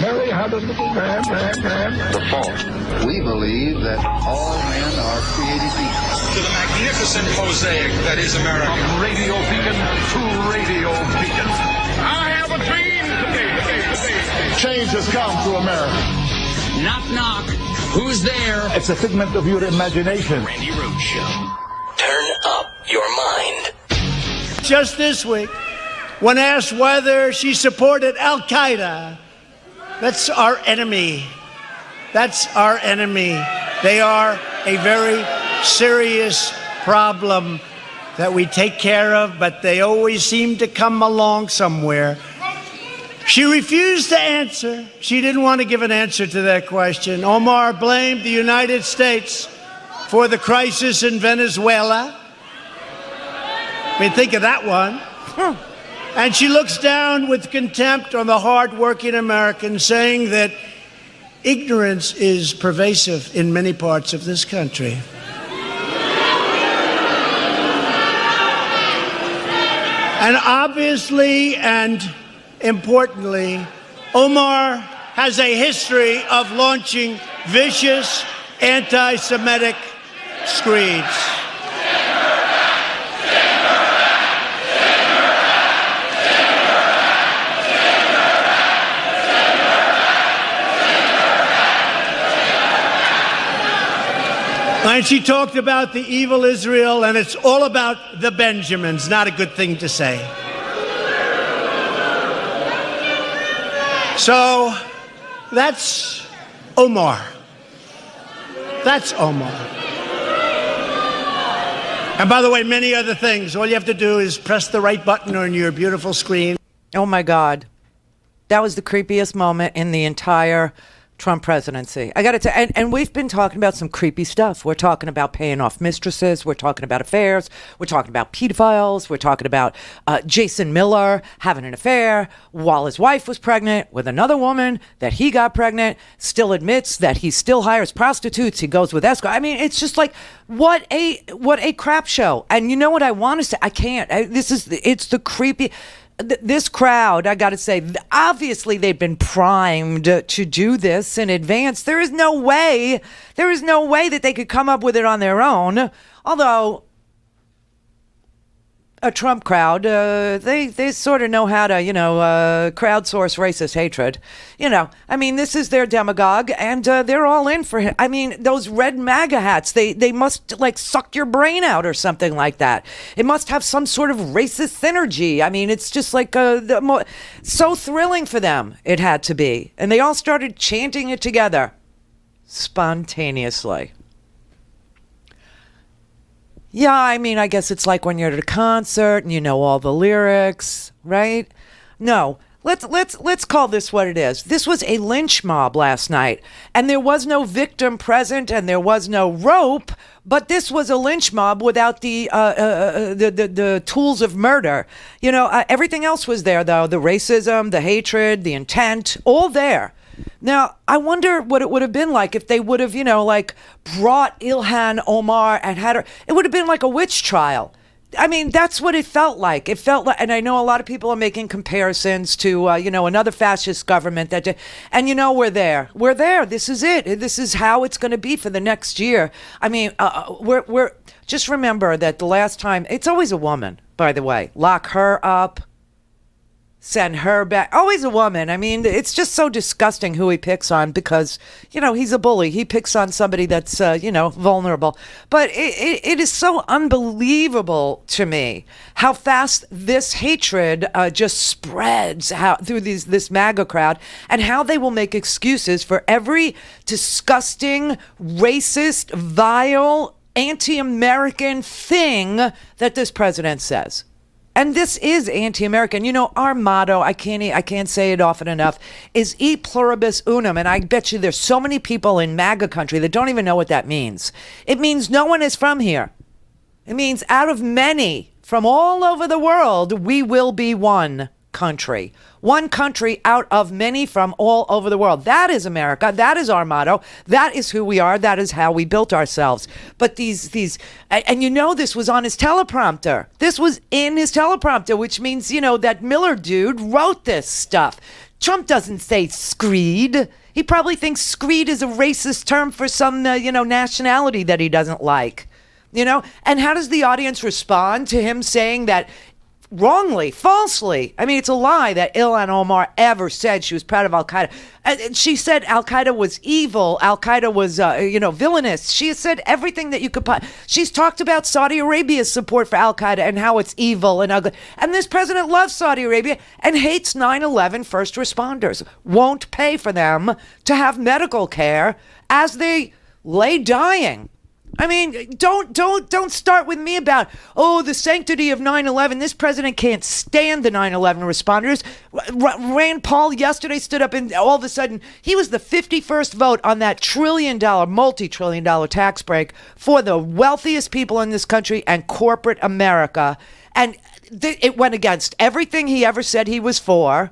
Mary had a little lamb. The fault. We believe that all men are created equal. To the magnificent mosaic that is America. From radio beacon to radio beacon. I have a dream today. Change has come to America. Knock, knock. Who's there? It's a figment of your imagination. Randi Rhodes Show. Turn up your mind. Just this week, when asked whether she supported Al-Qaeda, that's our enemy. That's our enemy. They are a very serious problem that we take care of, but they always seem to come along somewhere. She refused to answer. She didn't want to give an answer to that question. Omar blamed the United States for the crisis in Venezuela. I mean, think of that one. And she looks down with contempt on the hard-working Americans, saying that ignorance is pervasive in many parts of this country. And obviously and importantly, Omar has a history of launching vicious anti-Semitic screeds. And she talked about the evil Israel, and it's all about the Benjamins. Not a good thing to say. So that's Omar. That's Omar. And by the way, many other things. All you have to do is press the right button on your beautiful screen. Oh, my God. That was the creepiest moment in the entire Trump presidency. I got to tell, and we've been talking about some creepy stuff. We're talking about paying off mistresses. We're talking about affairs. We're talking about pedophiles. We're talking about Jason Miller having an affair while his wife was pregnant with another woman that he got pregnant, still admits that he still hires prostitutes. He goes with escort. I mean, it's just like, what a crap show. And you know what I want to say? I can't. It's the creepy. This crowd, I got to say, obviously they've been primed to do this in advance. There is no way that they could come up with it on their own. Although a Trump crowd, they sort of know how to, crowdsource racist hatred. I mean, this is their demagogue, and they're all in for him. I mean, those red MAGA hats, they must, like, suck your brain out or something like that. It must have some sort of racist synergy. I mean, it's just like so thrilling for them, it had to be. And they all started chanting it together spontaneously. Yeah, I mean, I guess it's like when you're at a concert and you know all the lyrics, right? No, let's call this what it is. This was a lynch mob last night, and there was no victim present, and there was no rope. But this was a lynch mob without the tools of murder. Everything else was there, though. The racism, the hatred, the intent, all there. Now, I wonder what it would have been like if they would have, brought Ilhan Omar and had her. It would have been like a witch trial. I mean, that's what it felt like. It felt like, and I know a lot of people are making comparisons to, another fascist government that did. And, we're there. We're there. This is it. This is how it's going to be for the next year. I mean, we're just remember that the last time, it's always a woman, by the way. Lock her up. Send her back. Always a woman. I mean, it's just so disgusting who he picks on because, he's a bully. He picks on somebody that's, vulnerable. But it is so unbelievable to me how fast this hatred just spreads through this MAGA crowd, and how they will make excuses for every disgusting, racist, vile, anti-American thing that this president says. And this is anti-American. Our motto, I can't say it often enough, is e pluribus unum. And I bet you there's so many people in MAGA country that don't even know what that means. It means no one is from here. It means out of many from all over the world, we will be one country, One country out of many from all over the world. That is America. That is our motto. That is who we are. That is how we built ourselves. But these, and this was on his teleprompter. This was in his teleprompter, which means, that Miller dude wrote this stuff. Trump doesn't say screed. He probably thinks screed is a racist term for some, nationality that he doesn't like. And how does the audience respond to him saying that wrongly, falsely? I mean, it's a lie that Ilhan Omar ever said she was proud of Al-Qaeda. She said Al-Qaeda was evil. Al-Qaeda was, villainous. She has said everything that you could. She's talked about Saudi Arabia's support for Al-Qaeda and how it's evil and ugly. And this president loves Saudi Arabia and hates 9/11 first responders. Won't pay for them to have medical care as they lay dying. I mean, don't start with me about, the sanctity of 9/11. This president can't stand the 9/11 responders. Rand Paul yesterday stood up and all of a sudden, he was the 51st vote on that multi-trillion-dollar tax break for the wealthiest people in this country and corporate America. And it went against everything he ever said he was for.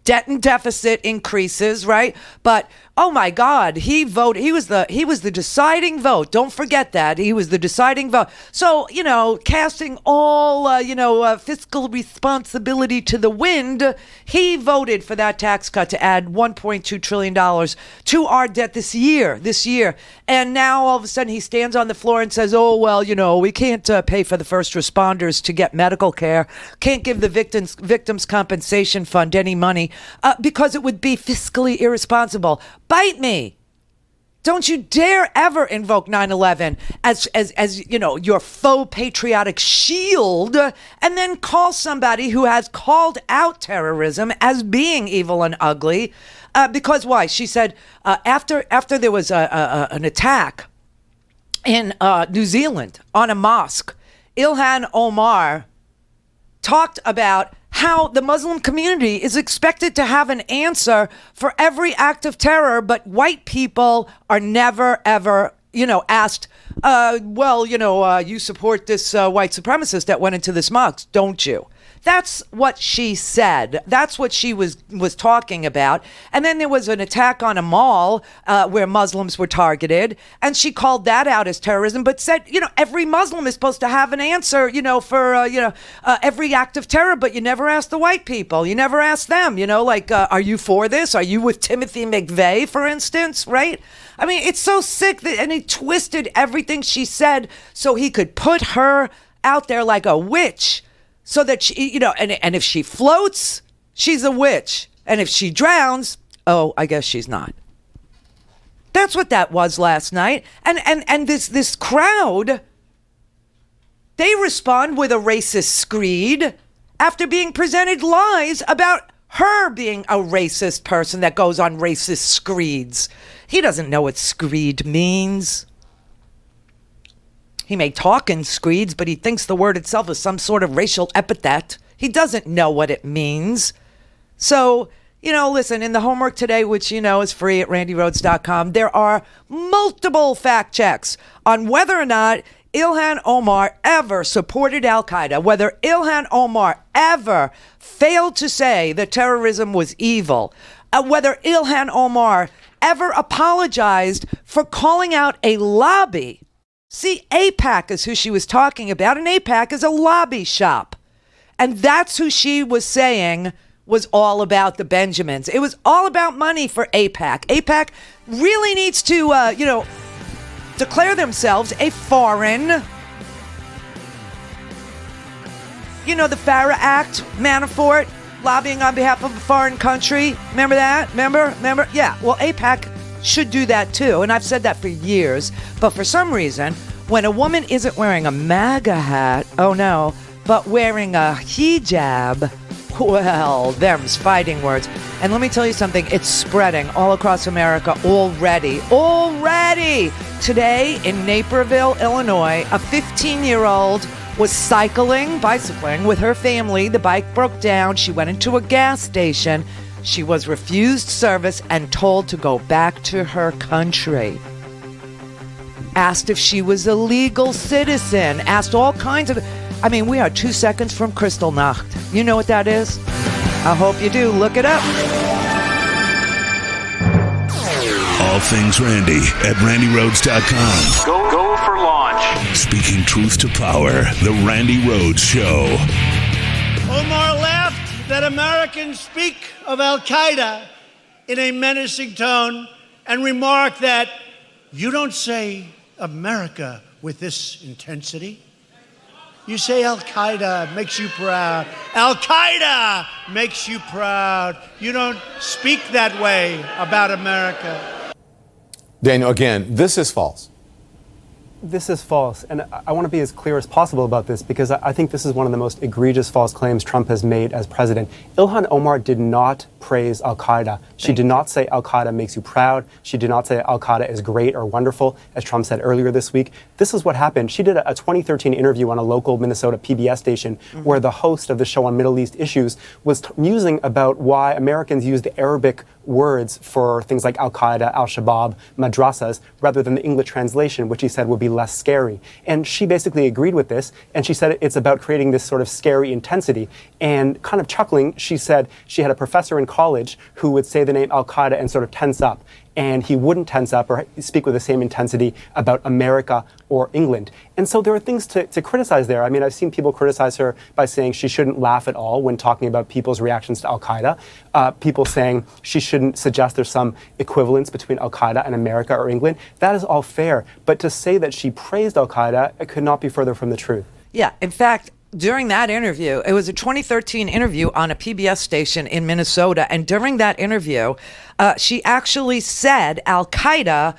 Debt and deficit increases, right? But oh my God, he voted. He was the deciding vote. Don't forget that he was the deciding vote. So casting all fiscal responsibility to the wind, he voted for that tax cut to add $1.2 trillion to our debt this year. And now all of a sudden he stands on the floor and says, we can't pay for the first responders to get medical care. Can't give the victims compensation fund any money because it would be fiscally irresponsible. Bite me. Don't you dare ever invoke 9/11 as your faux patriotic shield and then call somebody who has called out terrorism as being evil and ugly. Because why? She said after there was an attack in New Zealand on a mosque, Ilhan Omar talked about how the Muslim community is expected to have an answer for every act of terror, but white people are never, ever, asked, you support this white supremacist that went into this mosque, don't you? That's what she said. That's what she was talking about. And then there was an attack on a mall where Muslims were targeted, and she called that out as terrorism, but said, every Muslim is supposed to have an answer, for every act of terror, but you never ask the white people. You never ask them, are you for this? Are you with Timothy McVeigh, for instance, right? I mean, it's so sick and he twisted everything she said so he could put her out there like a witch. So that she, and if she floats, she's a witch. And if she drowns, I guess she's not. That's what that was last night. And this crowd, they respond with a racist screed after being presented lies about her being a racist person that goes on racist screeds. He doesn't know what screed means. He may talk in screeds, but he thinks the word itself is some sort of racial epithet. He doesn't know what it means. So, listen, in the homework today, which, is free at randyrhodes.com, there are multiple fact checks on whether or not Ilhan Omar ever supported Al-Qaeda, whether Ilhan Omar ever failed to say that terrorism was evil, whether Ilhan Omar ever apologized for calling out a lobby. See, AIPAC is who she was talking about, and AIPAC is a lobby shop. And that's who she was saying was all about the Benjamins. It was all about money for AIPAC. AIPAC really needs to, declare themselves a foreign, the FARA Act, Manafort, lobbying on behalf of a foreign country. Remember that? Remember? Yeah, well, AIPAC should do that too. And I've said that for years. But for some reason, when a woman isn't wearing a MAGA hat, but wearing a hijab, well, them's fighting words. And let me tell you something, it's spreading all across America already. Today in Naperville, Illinois, a 15-year-old was bicycling with her family. The bike broke down. She went into a gas station. She was refused service and told to go back to her country. Asked if she was a legal citizen. Asked all kinds of... we are 2 seconds from Kristallnacht. You know what that is? I hope you do. Look it up. All things Randi at RandiRhodes.com. Go for launch. Speaking truth to power, The Randi Rhodes Show. Omar laughed that Americans speak of Al-Qaeda in a menacing tone and remarked that you don't say America with this intensity. You say Al-Qaeda makes you proud. Al-Qaeda makes you proud. You don't speak that way about America. Daniel, again, this is false. This is false, and I want to be as clear as possible about this because I think this is one of the most egregious false claims Trump has made as president. Ilhan Omar did not praise Al-Qaeda. She did not say Al-Qaeda makes you proud. She did not say Al-Qaeda is great or wonderful, as Trump said earlier this week. This is what happened. She did a 2013 interview on a local Minnesota PBS station where the host of the show on Middle East issues was musing about why Americans use the Arabic words for things like Al-Qaeda, Al-Shabaab, madrasas, rather than the English translation, which he said would be less scary. And she basically agreed with this, and she said it's about creating this sort of scary intensity. And kind of chuckling, she said she had a professor in college who would say the name Al-Qaeda and sort of tense up, and he wouldn't tense up or speak with the same intensity about America or England. And so there are things to criticize there. I mean, I've seen people criticize her by saying she shouldn't laugh at all when talking about people's reactions to Al-Qaeda. People saying she shouldn't suggest there's some equivalence between Al-Qaeda and America or England. That is all fair. But to say that she praised Al-Qaeda, it could not be further from the truth. Yeah, in fact, during that interview, it was a 2013 interview on a PBS station in Minnesota. And during that interview, she actually said Al-Qaeda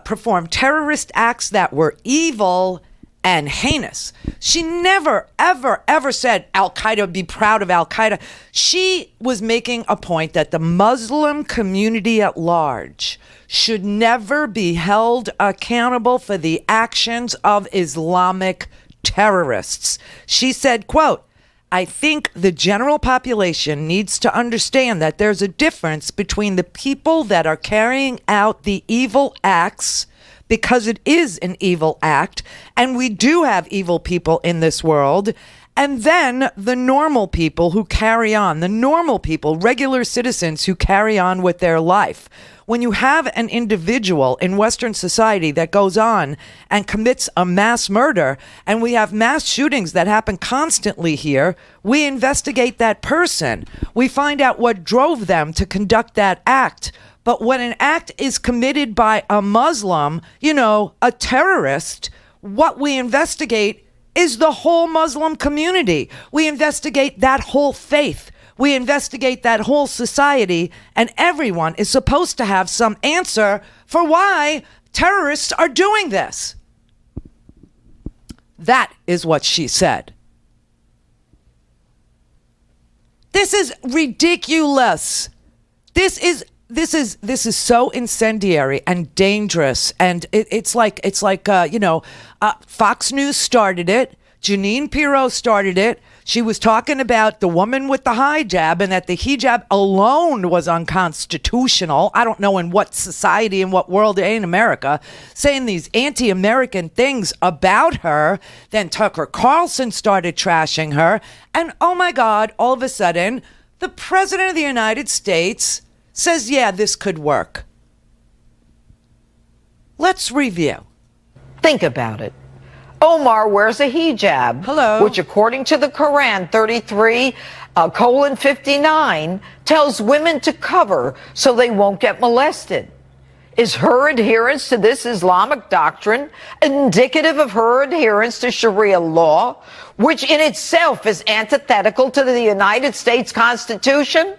performed terrorist acts that were evil and heinous. She never, ever, ever said Al-Qaeda, be proud of Al-Qaeda. She was making a point that the Muslim community at large should never be held accountable for the actions of Islamic terrorists. She said, quote, I think the general population needs to understand that there's a difference between the people that are carrying out the evil acts, because it is an evil act, and we do have evil people in this world, and then the normal people who carry on, the normal people, regular citizens who carry on with their life. When you have an individual in Western society that goes on and commits a mass murder, and we have mass shootings that happen constantly here, we investigate that person. We find out what drove them to conduct that act. But when an act is committed by a Muslim, a terrorist, what we investigate is the whole Muslim community. We investigate that whole faith. We investigate that whole society, and everyone is supposed to have some answer for why terrorists are doing this. That is what she said. This is ridiculous. This is so incendiary and dangerous, and it's like Fox News started it. Jeanine Pirro started it. She was talking about the woman with the hijab and that the hijab alone was unconstitutional. I don't know in what society, in what world, in America, saying these anti-American things about her. Then Tucker Carlson started trashing her. And oh my God, all of a sudden, the president of the United States says, yeah, this could work. Let's review. Think about it. Omar wears a hijab, Hello. which according to the Quran 33:59 tells women to cover so they won't get molested. Is her adherence to this Islamic doctrine indicative of her adherence to Sharia law, which in itself is antithetical to the United States Constitution?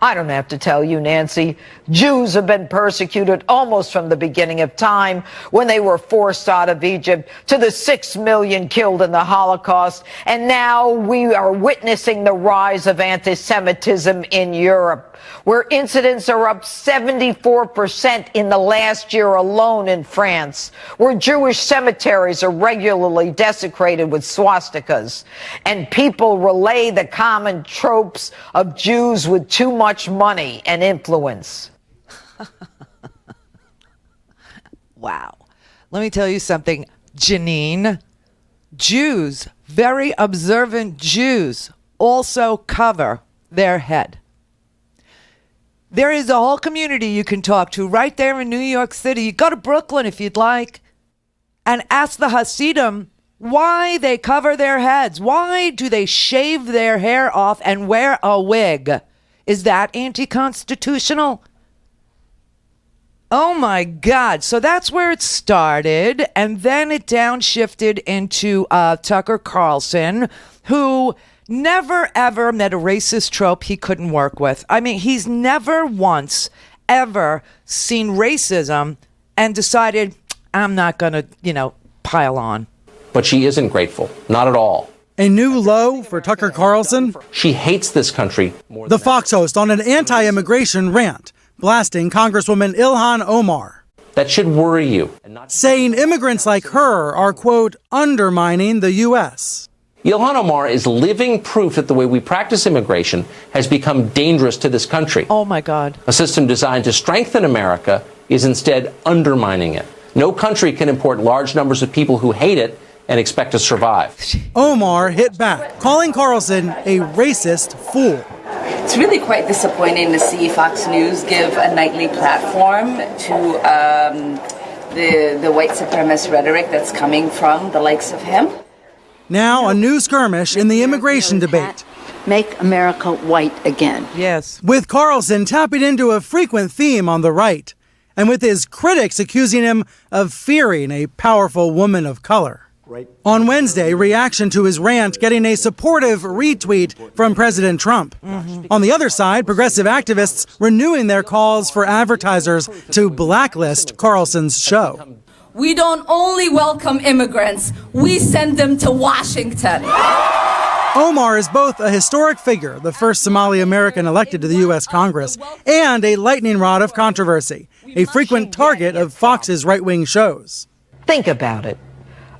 I don't have to tell you, Nancy, Jews have been persecuted almost from the beginning of time when they were forced out of Egypt, to the 6 million killed in the Holocaust. And now we are witnessing the rise of anti-Semitism in Europe, where incidents are up 74% in the last year alone in France, where Jewish cemeteries are regularly desecrated with swastikas, and people relay the common tropes of Jews with too much money and influence. Wow. Let me tell you something, Jeanine. Jews, very observant Jews, also cover their head. There is a whole community you can talk to right there in New York City. You go to Brooklyn if you'd like and ask the Hasidim why they cover their heads. Why do they shave their hair off and wear a wig? Is that anti-constitutional? Oh my God. So that's where it started. And then it downshifted into Tucker Carlson, who never ever met a racist trope he couldn't work with. I mean, he's never once ever seen racism and decided, I'm not going to, pile on. But she isn't grateful. Not at all. A new low for Tucker Carlson? She hates this country more than the Fox host on an anti-immigration rant, blasting Congresswoman Ilhan Omar. That should worry you. Saying immigrants like her are, quote, undermining the U.S. Ilhan Omar is living proof that the way we practice immigration has become dangerous to this country. Oh, my God. A system designed to strengthen America is instead undermining it. No country can import large numbers of people who hate it and expect to survive. Omar hit back, calling Carlson a racist fool. It's really quite disappointing to see Fox News give a nightly platform to the white supremacist rhetoric that's coming from the likes of him. Now a new skirmish in the immigration debate. Make America white again. Yes. With Carlson tapping into a frequent theme on the right, and with his critics accusing him of fearing a powerful woman of color. Right. On Wednesday, reaction to his rant getting a supportive retweet from President Trump. Mm-hmm. On the other side, progressive activists renewing their calls for advertisers to blacklist Carlson's show. We don't only welcome immigrants, we send them to Washington. Omar is both a historic figure, the first Somali American elected to the U.S. Congress, and a lightning rod of controversy, a frequent target of Fox's right-wing shows. Think about it.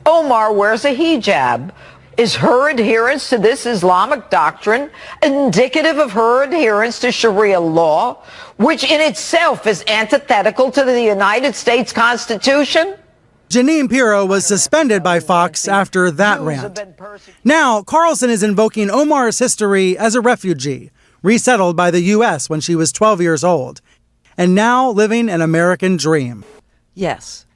Omar wears a hijab. Is her adherence to this Islamic doctrine indicative of her adherence to Sharia law, which in itself is antithetical to the United States Constitution? Jeanine Pirro was suspended by Fox after that rant. Now, Carlson is invoking Omar's history as a refugee, resettled by the U.S. when she was 12 years old, and now living an American dream. Yes.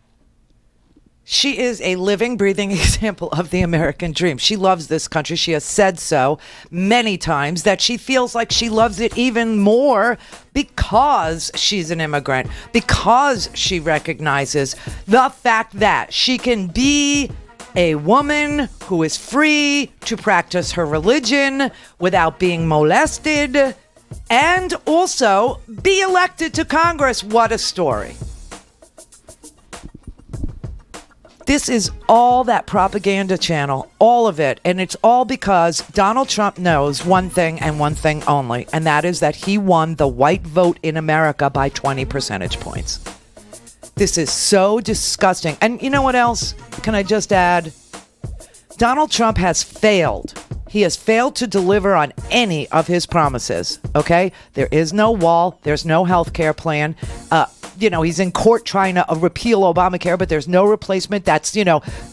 She is a living, breathing example of the American dream. She loves this country. She has said so many times that she feels like she loves it even more because she's an immigrant, because she recognizes the fact that she can be a woman who is free to practice her religion without being molested and also be elected to Congress. What a story. This is all that propaganda channel, all of it. And it's all because Donald Trump knows one thing and one thing only, and that is that he won the white vote in America by 20 percentage points. This is so disgusting. And you know what else? Can I just add? Donald Trump has failed. He has failed to deliver on any of his promises, okay? There is no wall. There's no health care plan. He's in court trying to repeal Obamacare, but there's no replacement that's,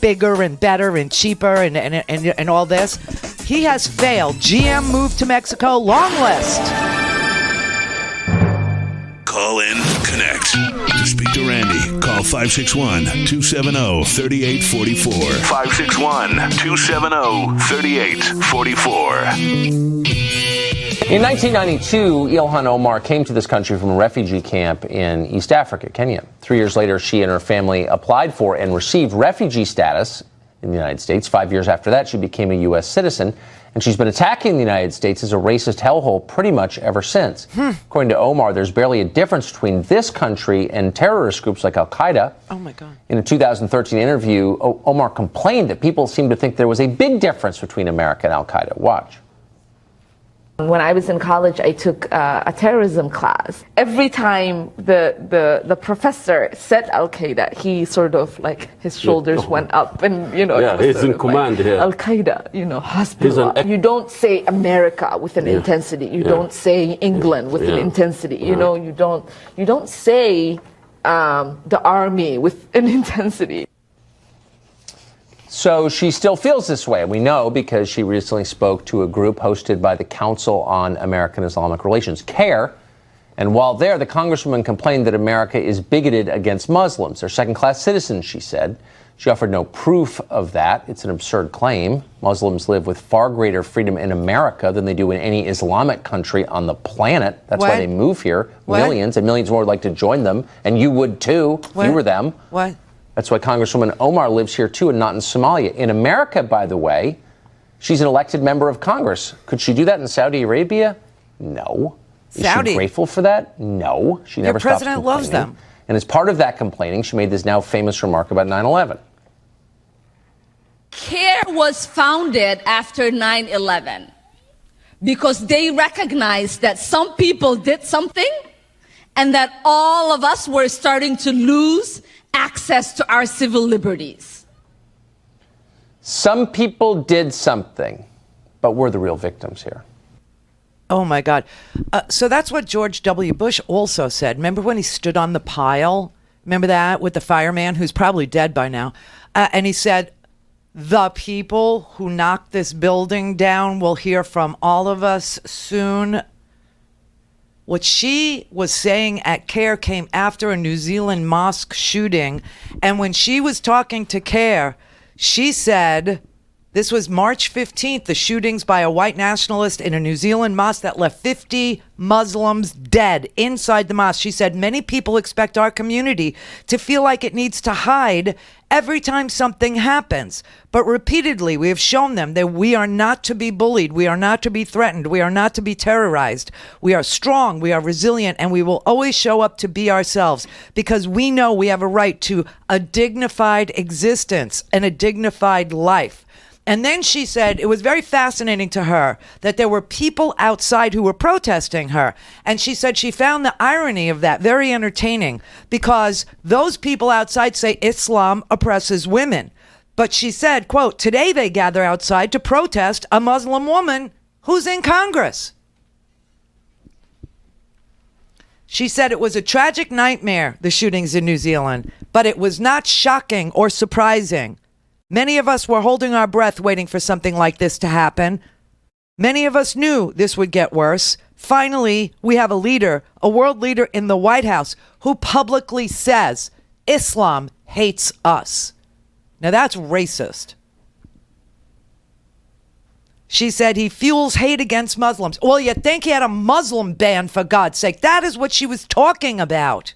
bigger and better and cheaper and all this. He has failed. GM moved to Mexico. Long list. Call in, connect. To speak to Randi, call 561-270-3844. 561-270-3844. In 1992, Ilhan Omar came to this country from a refugee camp in East Africa, Kenya. 3 years later, she and her family applied for and received refugee status in the United States. 5 years after that, she became a U.S. citizen, and she's been attacking the United States as a racist hellhole pretty much ever since. According to Omar, there's barely a difference between this country and terrorist groups like Al-Qaeda. Oh, my God. In a 2013 interview, Omar complained that people seemed to think there was a big difference between America and Al-Qaeda. Watch. When I was in college, I took a terrorism class. Every time the professor said Al-Qaeda, he sort of his shoulders went up and, he's in command here. Al-Qaeda, Hezbollah. You don't say America with an intensity. You don't say England with an intensity. You don't say the army with an intensity. So she still feels this way. We know because she recently spoke to a group hosted by the Council on American Islamic Relations, CARE. And while there, the congresswoman complained that America is bigoted against Muslims. They're second-class citizens, she said. She offered no proof of that. It's an absurd claim. Muslims live with far greater freedom in America than they do in any Islamic country on the planet. That's why they move here. Millions and millions more would like to join them. And you would too, if you were them. What? That's why Congresswoman Omar lives here too and not in Somalia. In America, by the way, she's an elected member of Congress. Could she do that in Saudi Arabia? No. Is she grateful for that? No. She never stops complaining. Your president loves them. And as part of that complaining, she made this now famous remark about 9/11. CARE was founded after 9/11 because they recognized that some people did something and that all of us were starting to lose access to our civil liberties. Some people did something, but we're the real victims here. Oh, my God. So that's what George W. Bush also said. Remember when he stood on the pile? Remember that with the fireman who's probably dead by now? And he said, the people who knocked this building down will hear from all of us soon. What she was saying at CARE came after a New Zealand mosque shooting. And when she was talking to CARE, she said, this was March 15th, the shootings by a white nationalist in a New Zealand mosque that left 50 Muslims dead inside the mosque. She said, many people expect our community to feel like it needs to hide every time something happens. But repeatedly, we have shown them that we are not to be bullied. We are not to be threatened. We are not to be terrorized. We are strong. We are resilient. And we will always show up to be ourselves because we know we have a right to a dignified existence and a dignified life. And then she said it was very fascinating to her that there were people outside who were protesting her. And she said she found the irony of that very entertaining because those people outside say Islam oppresses women. But she said, quote, today they gather outside to protest a Muslim woman who's in Congress. She said it was a tragic nightmare, the shootings in New Zealand, but it was not shocking or surprising. Many of us were holding our breath waiting for something like this to happen. Many of us knew this would get worse. Finally, we have a leader, a world leader in the White House, who publicly says Islam hates us. Now that's racist. She said he fuels hate against Muslims. Well, you'd think he had a Muslim ban, for God's sake. That is what she was talking about.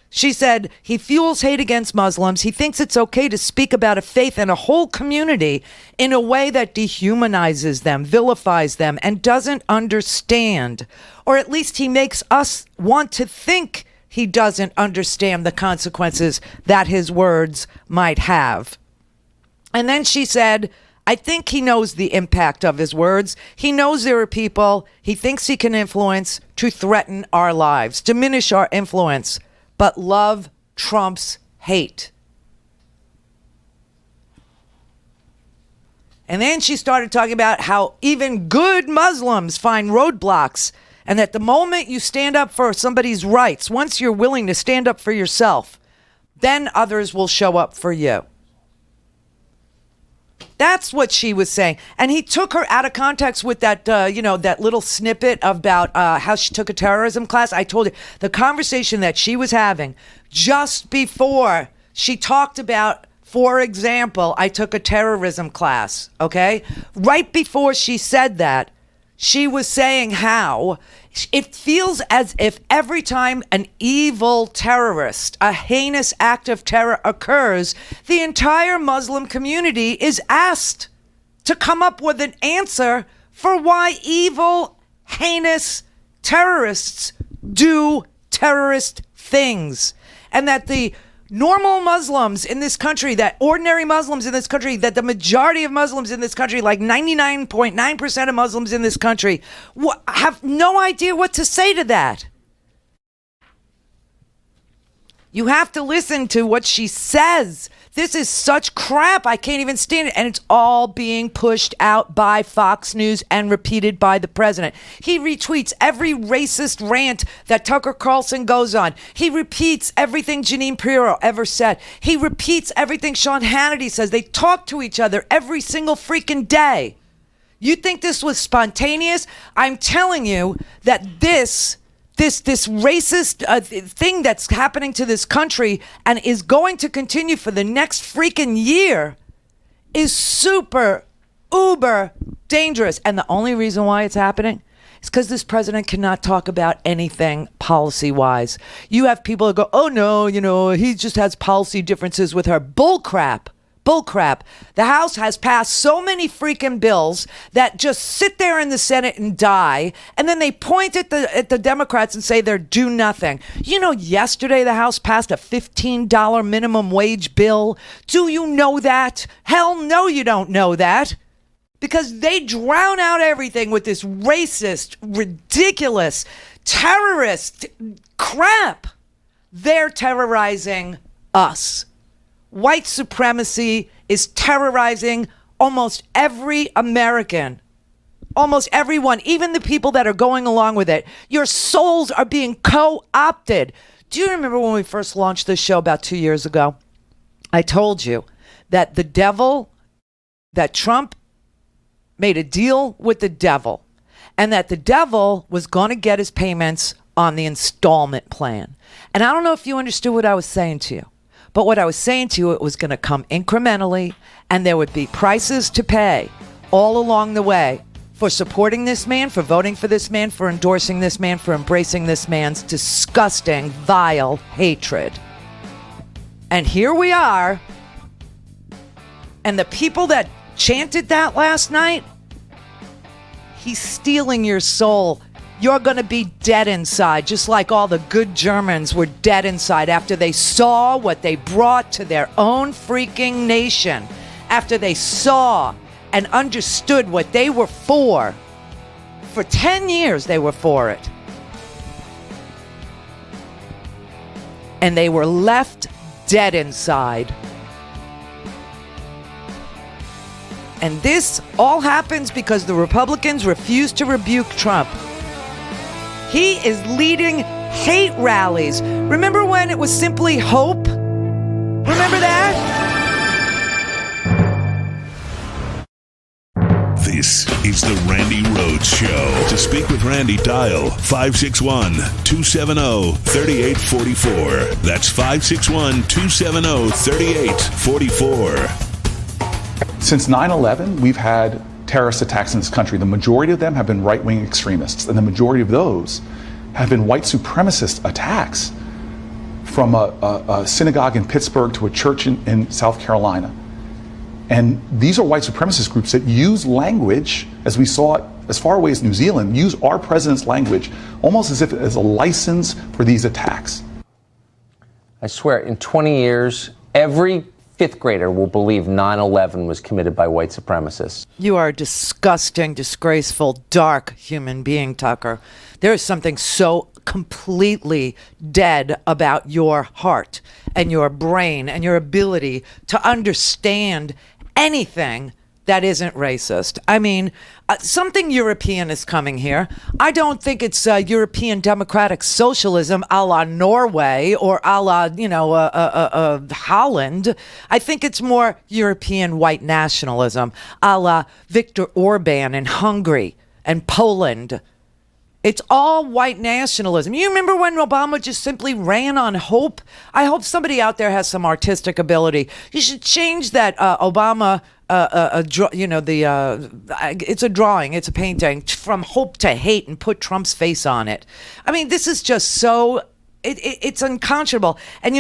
She said he fuels hate against Muslims. He thinks it's okay to speak about a faith and a whole community in a way that dehumanizes them, vilifies them, and doesn't understand. Or at least he makes us want to think he doesn't understand the consequences that his words might have. And then she said, I think he knows the impact of his words. He knows there are people he thinks he can influence to threaten our lives, diminish our influence. But love trumps hate. And then she started talking about how even good Muslims find roadblocks and that the moment you stand up for somebody's rights, once you're willing to stand up for yourself, then others will show up for you. That's what she was saying. And he took her out of context with that, that little snippet about how she took a terrorism class. I told you the conversation that she was having just before she talked about, for example, I took a terrorism class, okay? Right before she said that, she was saying how it feels as if every time an evil terrorist, a heinous act of terror occurs, the entire Muslim community is asked to come up with an answer for why evil, heinous terrorists do terrorist things. And that the normal Muslims in this country, that ordinary Muslims in this country, that the majority of Muslims in this country, like 99.9% of Muslims in this country, have no idea what to say to that. You have to listen to what she says. This is such crap. I can't even stand it. And it's all being pushed out by Fox News and repeated by the president. He retweets every racist rant that Tucker Carlson goes on. He repeats everything Jeanine Pirro ever said. He repeats everything Sean Hannity says. They talk to each other every single freaking day. You think this was spontaneous? I'm telling you that this racist thing that's happening to this country and is going to continue for the next freaking year is super, uber dangerous. And the only reason why it's happening is because this president cannot talk about anything policy-wise. You have people that go, oh, no, he just has policy differences with her. Bullcrap. The House has passed so many freaking bills that just sit there in the Senate and die, and then they point at the Democrats and say they're do nothing. Yesterday the House passed a $15 minimum wage bill. Do you know that? Hell no, you don't know that. Because they drown out everything with this racist, ridiculous, terrorist crap. They're terrorizing us. White supremacy is terrorizing almost every American, almost everyone, even the people that are going along with it. Your souls are being co-opted. Do you remember when we first launched this show about 2 years ago? I told you that that Trump made a deal with the devil, and that the devil was going to get his payments on the installment plan. And I don't know if you understood what I was saying to you. But what I was saying to you, it was going to come incrementally, and there would be prices to pay all along the way for supporting this man, for voting for this man, for endorsing this man, for embracing this man's disgusting, vile hatred. And here we are, and the people that chanted that last night, he's stealing your soul. You're going to be dead inside, just like all the good Germans were dead inside after they saw what they brought to their own freaking nation, after they saw and understood what they were for. For 10 years, they were for it. And they were left dead inside. And this all happens because the Republicans refuse to rebuke Trump. He is leading hate rallies. Remember when it was simply hope? Remember that? This is the Randi Rhodes Show. To speak with Randi, dial 561-270-3844. That's 561-270-3844. Since 9/11, we've had terrorist attacks in this country. The majority of them have been right-wing extremists, and the majority of those have been white supremacist attacks, from a synagogue in Pittsburgh to a church in South Carolina. And these are white supremacist groups that use language, as we saw it as far away as New Zealand, use our president's language almost as if it is a license for these attacks. I swear, in 20 years, every fifth grader will believe 9/11 was committed by white supremacists. You are a disgusting, disgraceful, dark human being, Tucker. There is something so completely dead about your heart and your brain and your ability to understand anything that isn't racist. I mean, something European is coming here. I don't think it's European democratic socialism a la Norway or a la, Holland. I think it's more European white nationalism a la Viktor Orban in Hungary and Poland. It's all white nationalism. You remember when Obama just simply ran on hope? I hope somebody out there has some artistic ability. You should change that Obama, it's a drawing, it's a painting, from hope to hate and put Trump's face on it. I mean, this is just so... It's unconscionable. And,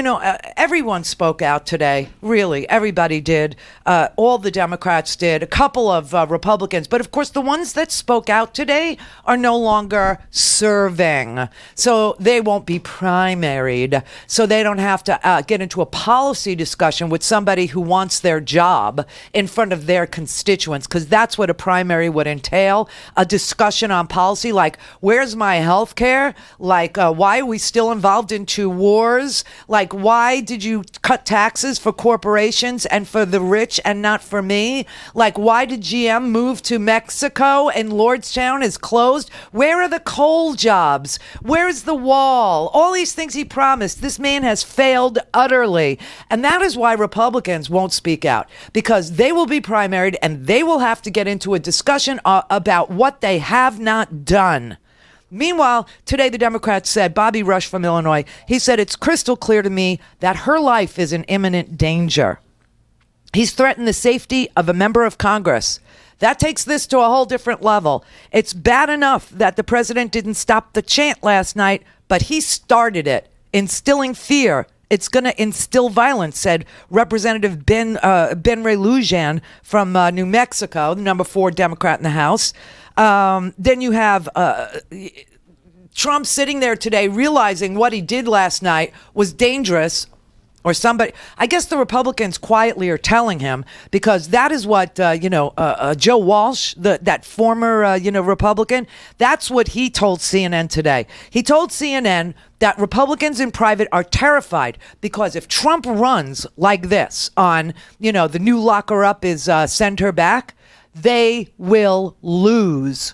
everyone spoke out today. Really, everybody did. All the Democrats did. A couple of Republicans. But, of course, the ones that spoke out today are no longer serving. So they won't be primaried. So they don't have to get into a policy discussion with somebody who wants their job in front of their constituents, because that's what a primary would entail. A discussion on policy like, where's my health care? Like, why are we still involved involved in 2 wars? Like, why did you cut taxes for corporations and for the rich and not for me? Like, why did GM move to Mexico and Lordstown is closed? Where are the coal jobs? Where is the wall? All these things he promised. This man has failed utterly. And that is why Republicans won't speak out, because they will be primaried and they will have to get into a discussion about what they have not done. Meanwhile, today the Democrats said, Bobby Rush from Illinois, he said, it's crystal clear to me that her life is in imminent danger. He's threatened the safety of a member of Congress. That takes this to a whole different level. It's bad enough that the president didn't stop the chant last night, but he started it, instilling fear. It's going to instill violence, said Representative Ben Ray Lujan from New Mexico, the number 4 Democrat in the House. Then you have Trump sitting there today realizing what he did last night was dangerous, or somebody, I guess the Republicans quietly are telling him, because that is what, Joe Walsh, that former, Republican, that's what he told CNN today. He told CNN that Republicans in private are terrified because if Trump runs like this on, the new lock her up is send her back, they will lose.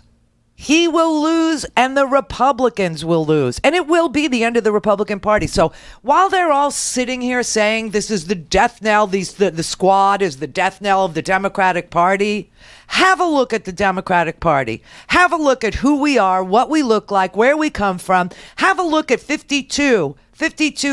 He will lose and the Republicans will lose. And it will be the end of the Republican Party. So while they're all sitting here saying this is the death knell, the squad is the death knell of the Democratic Party, have a look at the Democratic Party. Have a look at who we are, what we look like, where we come from. Have a look at 52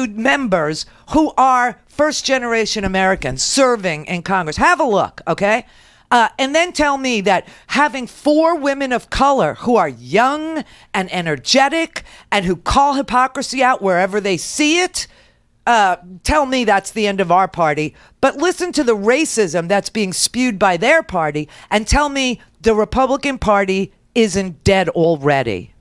members who are first-generation Americans serving in Congress. Have a look, okay? And then tell me that having 4 women of color who are young and energetic and who call hypocrisy out wherever they see it, tell me that's the end of our party. But listen to the racism that's being spewed by their party and tell me the Republican Party isn't dead already.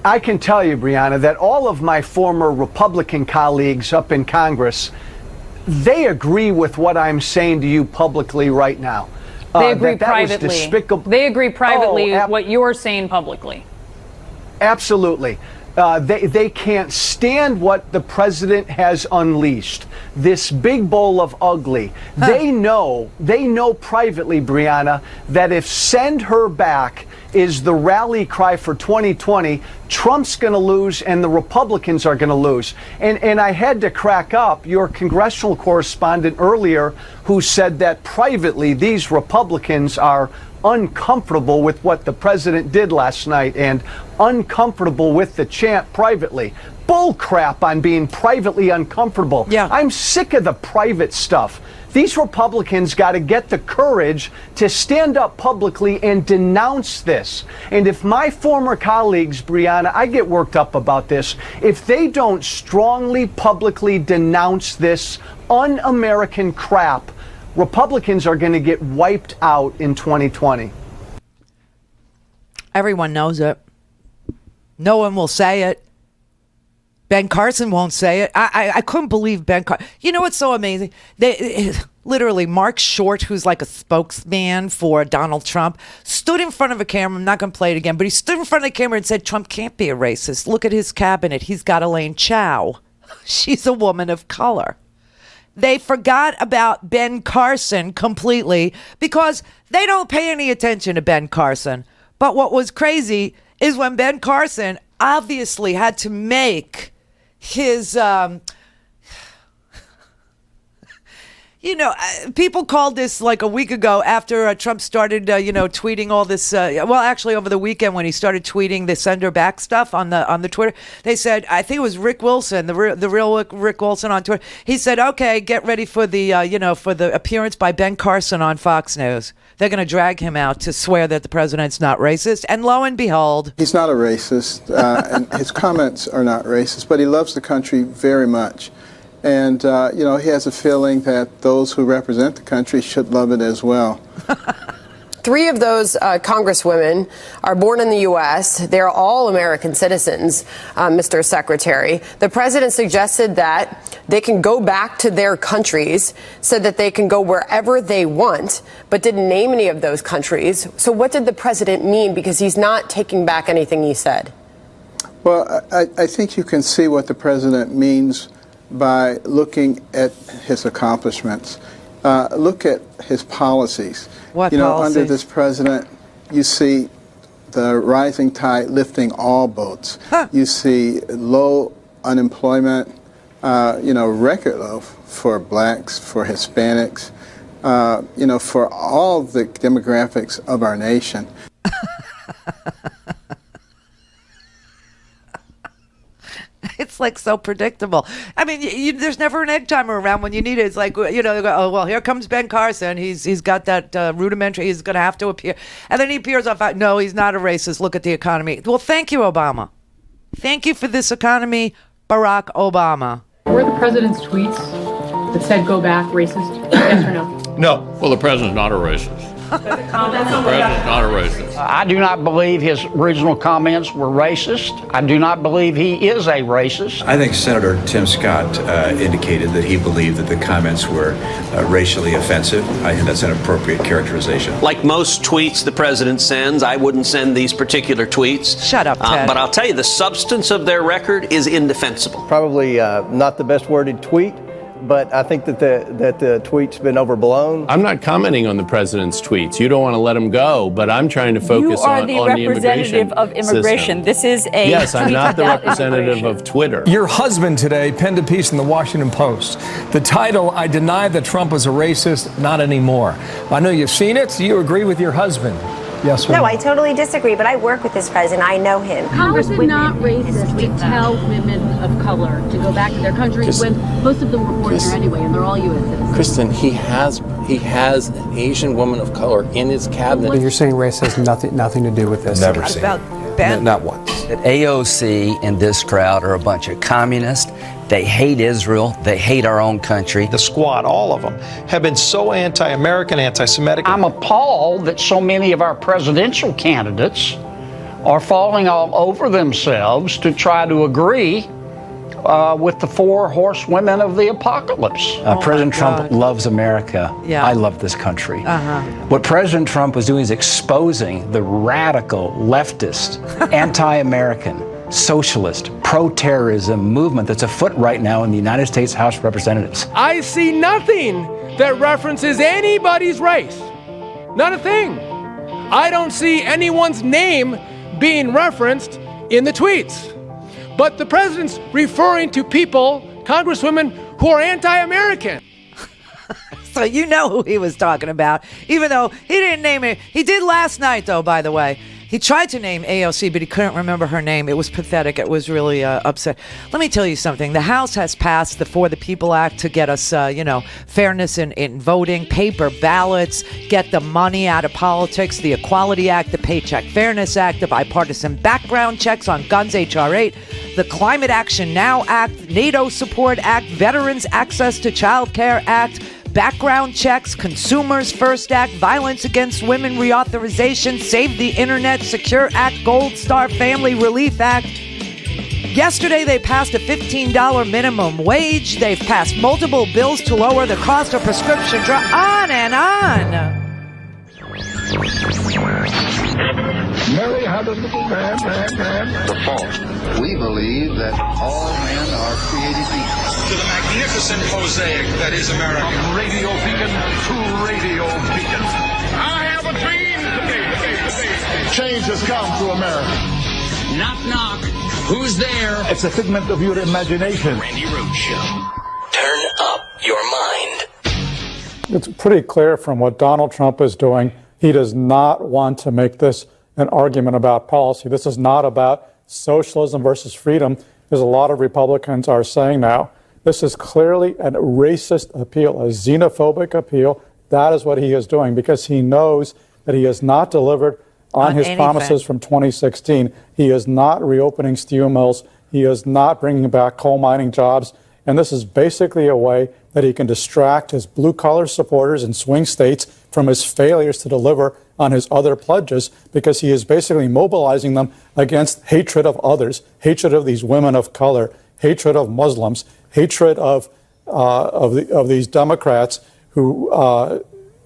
I can tell you, Brianna, that all of my former Republican colleagues up in Congress, they agree with what I'm saying to you publicly right now. They agree privately. They agree privately what you're saying publicly. Absolutely. They can't stand what the president has unleashed. This big bowl of ugly. They know privately, Brianna, that if send her back is the rally cry for 2020, Trump's going to lose and the Republicans are going to lose. And I had to crack up your congressional correspondent earlier who said that privately these Republicans are uncomfortable with what the president did last night and uncomfortable with the chant privately. Bull crap on being privately uncomfortable. Yeah. I'm sick of the private stuff. These Republicans got to get the courage to stand up publicly and denounce this. And if my former colleagues, Brianna, I get worked up about this, if they don't strongly publicly denounce this un-American crap, Republicans are going to get wiped out in 2020. Everyone knows it. No one will say it. Ben Carson won't say it. I couldn't believe Ben Carson. You know what's so amazing? Literally, Mark Short, who's like a spokesman for Donald Trump, stood in front of a camera. I'm not going to play it again, but he stood in front of the camera and said, Trump can't be a racist. Look at his cabinet. He's got Elaine Chao. She's a woman of color. They forgot about Ben Carson completely because they don't pay any attention to Ben Carson. But what was crazy is when Ben Carson obviously had to make his, people called this like a week ago after Trump started, tweeting all this. Well, actually, over the weekend when he started tweeting the send her back stuff on the Twitter, they said, I think it was Rick Wilson, the real Rick Wilson on Twitter. He said, "Okay, get ready for the, for the appearance by Ben Carson on Fox News. They're going to drag him out to swear that the president's not racist." And lo and behold, he's not a racist, and his comments are not racist, but he loves the country very much. And, he has a feeling that those who represent the country should love it as well. 3 of those congresswomen are born in the U.S. They're all American citizens, Mr. Secretary. The president suggested that they can go back to their countries, said that they can go wherever they want, but didn't name any of those countries. So what did the president mean? Because he's not taking back anything he said. Well, I think you can see what the president means by looking at his accomplishments. Look at his policies. What policies? Under this president, you see the rising tide lifting all boats. You see low unemployment, record low for blacks, for Hispanics, for all the demographics of our nation. It's like so predictable. I mean, there's never an egg timer around when you need it. It's like, they go, oh, well, here comes Ben Carson. He's got that rudimentary. He's going to have to appear. And then he appears off. No, he's not a racist. Look at the economy. Well, thank you, Obama. Thank you for this economy, Barack Obama. Were the president's tweets that said go back racist? Yes or no? No. Well, the president's not a racist. The president's not a racist. I do not believe his original comments were racist. I do not believe he is a racist. I think Senator Tim Scott indicated that he believed that the comments were racially offensive. I think that's an appropriate characterization. Like most tweets the president sends, I wouldn't send these particular tweets. Shut up, Ted. But I'll tell you, the substance of their record is indefensible. Probably not the best worded tweet. But I think that the tweet's been overblown. I'm not commenting on the president's tweets. You don't want to let him go, but I'm trying to focus on the immigration representative of immigration. System. This is a yes, I'm not the representative of Twitter. Your husband today penned a piece in the Washington Post. The title, I deny that Trump was a racist, not anymore. I know you've seen it. Do you agree with your husband? Yes or no? No, I totally disagree, but I work with this president. I know him. How is it not racist to tell women of color to go back to their countries when most of them were born here anyway, and they're all U.S. citizens? Kristen, he has an Asian woman of color in his cabinet. And you're saying race has nothing to do with this? Never seen it. Not once. That AOC and this crowd are a bunch of communists. They hate Israel. They hate our own country. The squad, all of them, have been so anti-American, anti-Semitic. I'm appalled that so many of our presidential candidates are falling all over themselves to try to agree with the four horsewomen of the apocalypse. President Trump loves America. Yeah. I love this country. What President Trump was doing is exposing the radical, leftist, anti-American, socialist, pro-terrorism movement that's afoot right now in the United States House of Representatives. I see nothing that references anybody's race. Not a thing. I don't see anyone's name being referenced in the tweets. But the president's referring to people, congresswomen, who are anti-American. So you know who he was talking about, even though he didn't name it. He did last night, though, by the way. He tried to name AOC, but he couldn't remember her name. It was pathetic. It was really upset. Let me tell you something. The House has passed the For the People Act to get us, fairness in voting, paper ballots, get the money out of politics, the Equality Act, the Paycheck Fairness Act, the bipartisan background checks on guns, H.R. 8, the Climate Action Now Act, NATO Support Act, Veterans Access to Child Care Act, background checks, Consumers First Act, Violence Against Women Reauthorization, Save the Internet Secure Act, Gold Star Family Relief Act. Yesterday, they passed a $15 minimum wage. They've passed multiple bills to lower the cost of prescription drugs, on and on. Mary had a little man. The fault. We believe that all men are created equal. To the magnificent mosaic that is America. From radio beacon to radio beacon. I have a dream today. Change has come to America. Knock, knock. Who's there? It's a figment of your imagination. Randi Rhodes Show. Turn up your mind. It's pretty clear from what Donald Trump is doing, he does not want to make this an argument about policy. This is not about socialism versus freedom, as a lot of Republicans are saying now. This is clearly a racist appeal, a xenophobic appeal. That is what he is doing because he knows that he has not delivered on his promises from 2016. He is not reopening steel mills. He is not bringing back coal mining jobs. And this is basically a way that he can distract his blue-collar supporters in swing states from his failures to deliver on his other pledges, because he is basically mobilizing them against hatred of others, hatred of these women of color, hatred of Muslims, hatred of these Democrats who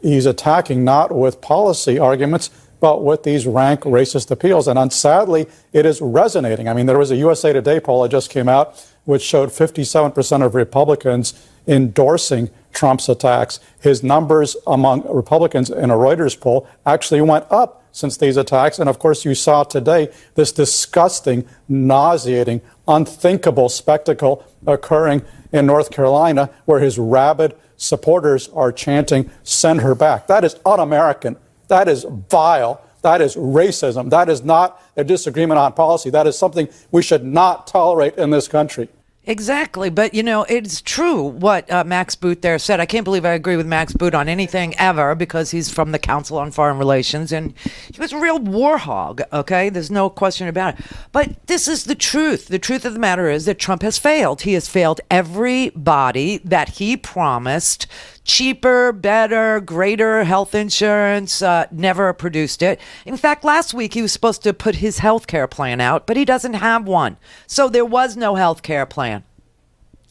he's attacking not with policy arguments, but with these rank racist appeals. And sadly, it is resonating. I mean, there was a USA Today poll that just came out, which showed 57% of Republicans endorsing Trump's attacks. His numbers among Republicans in a Reuters poll actually went up since these attacks. And of course, you saw today this disgusting, nauseating, unthinkable spectacle occurring in North Carolina, where his rabid supporters are chanting, "Send her back." That is un-American. That is vile. That is racism. That is not a disagreement on policy. That is something we should not tolerate in this country. Exactly. But, it's true what Max Boot there said. I can't believe I agree with Max Boot on anything ever, because he's from the Council on Foreign Relations and he was a real war hog. OK, there's no question about it. But this is the truth. The truth of the matter is that Trump has failed. He has failed everybody that he promised. Cheaper, better, greater health insurance, never produced it. In fact, last week he was supposed to put his health care plan out, but he doesn't have one. So there was no health care plan.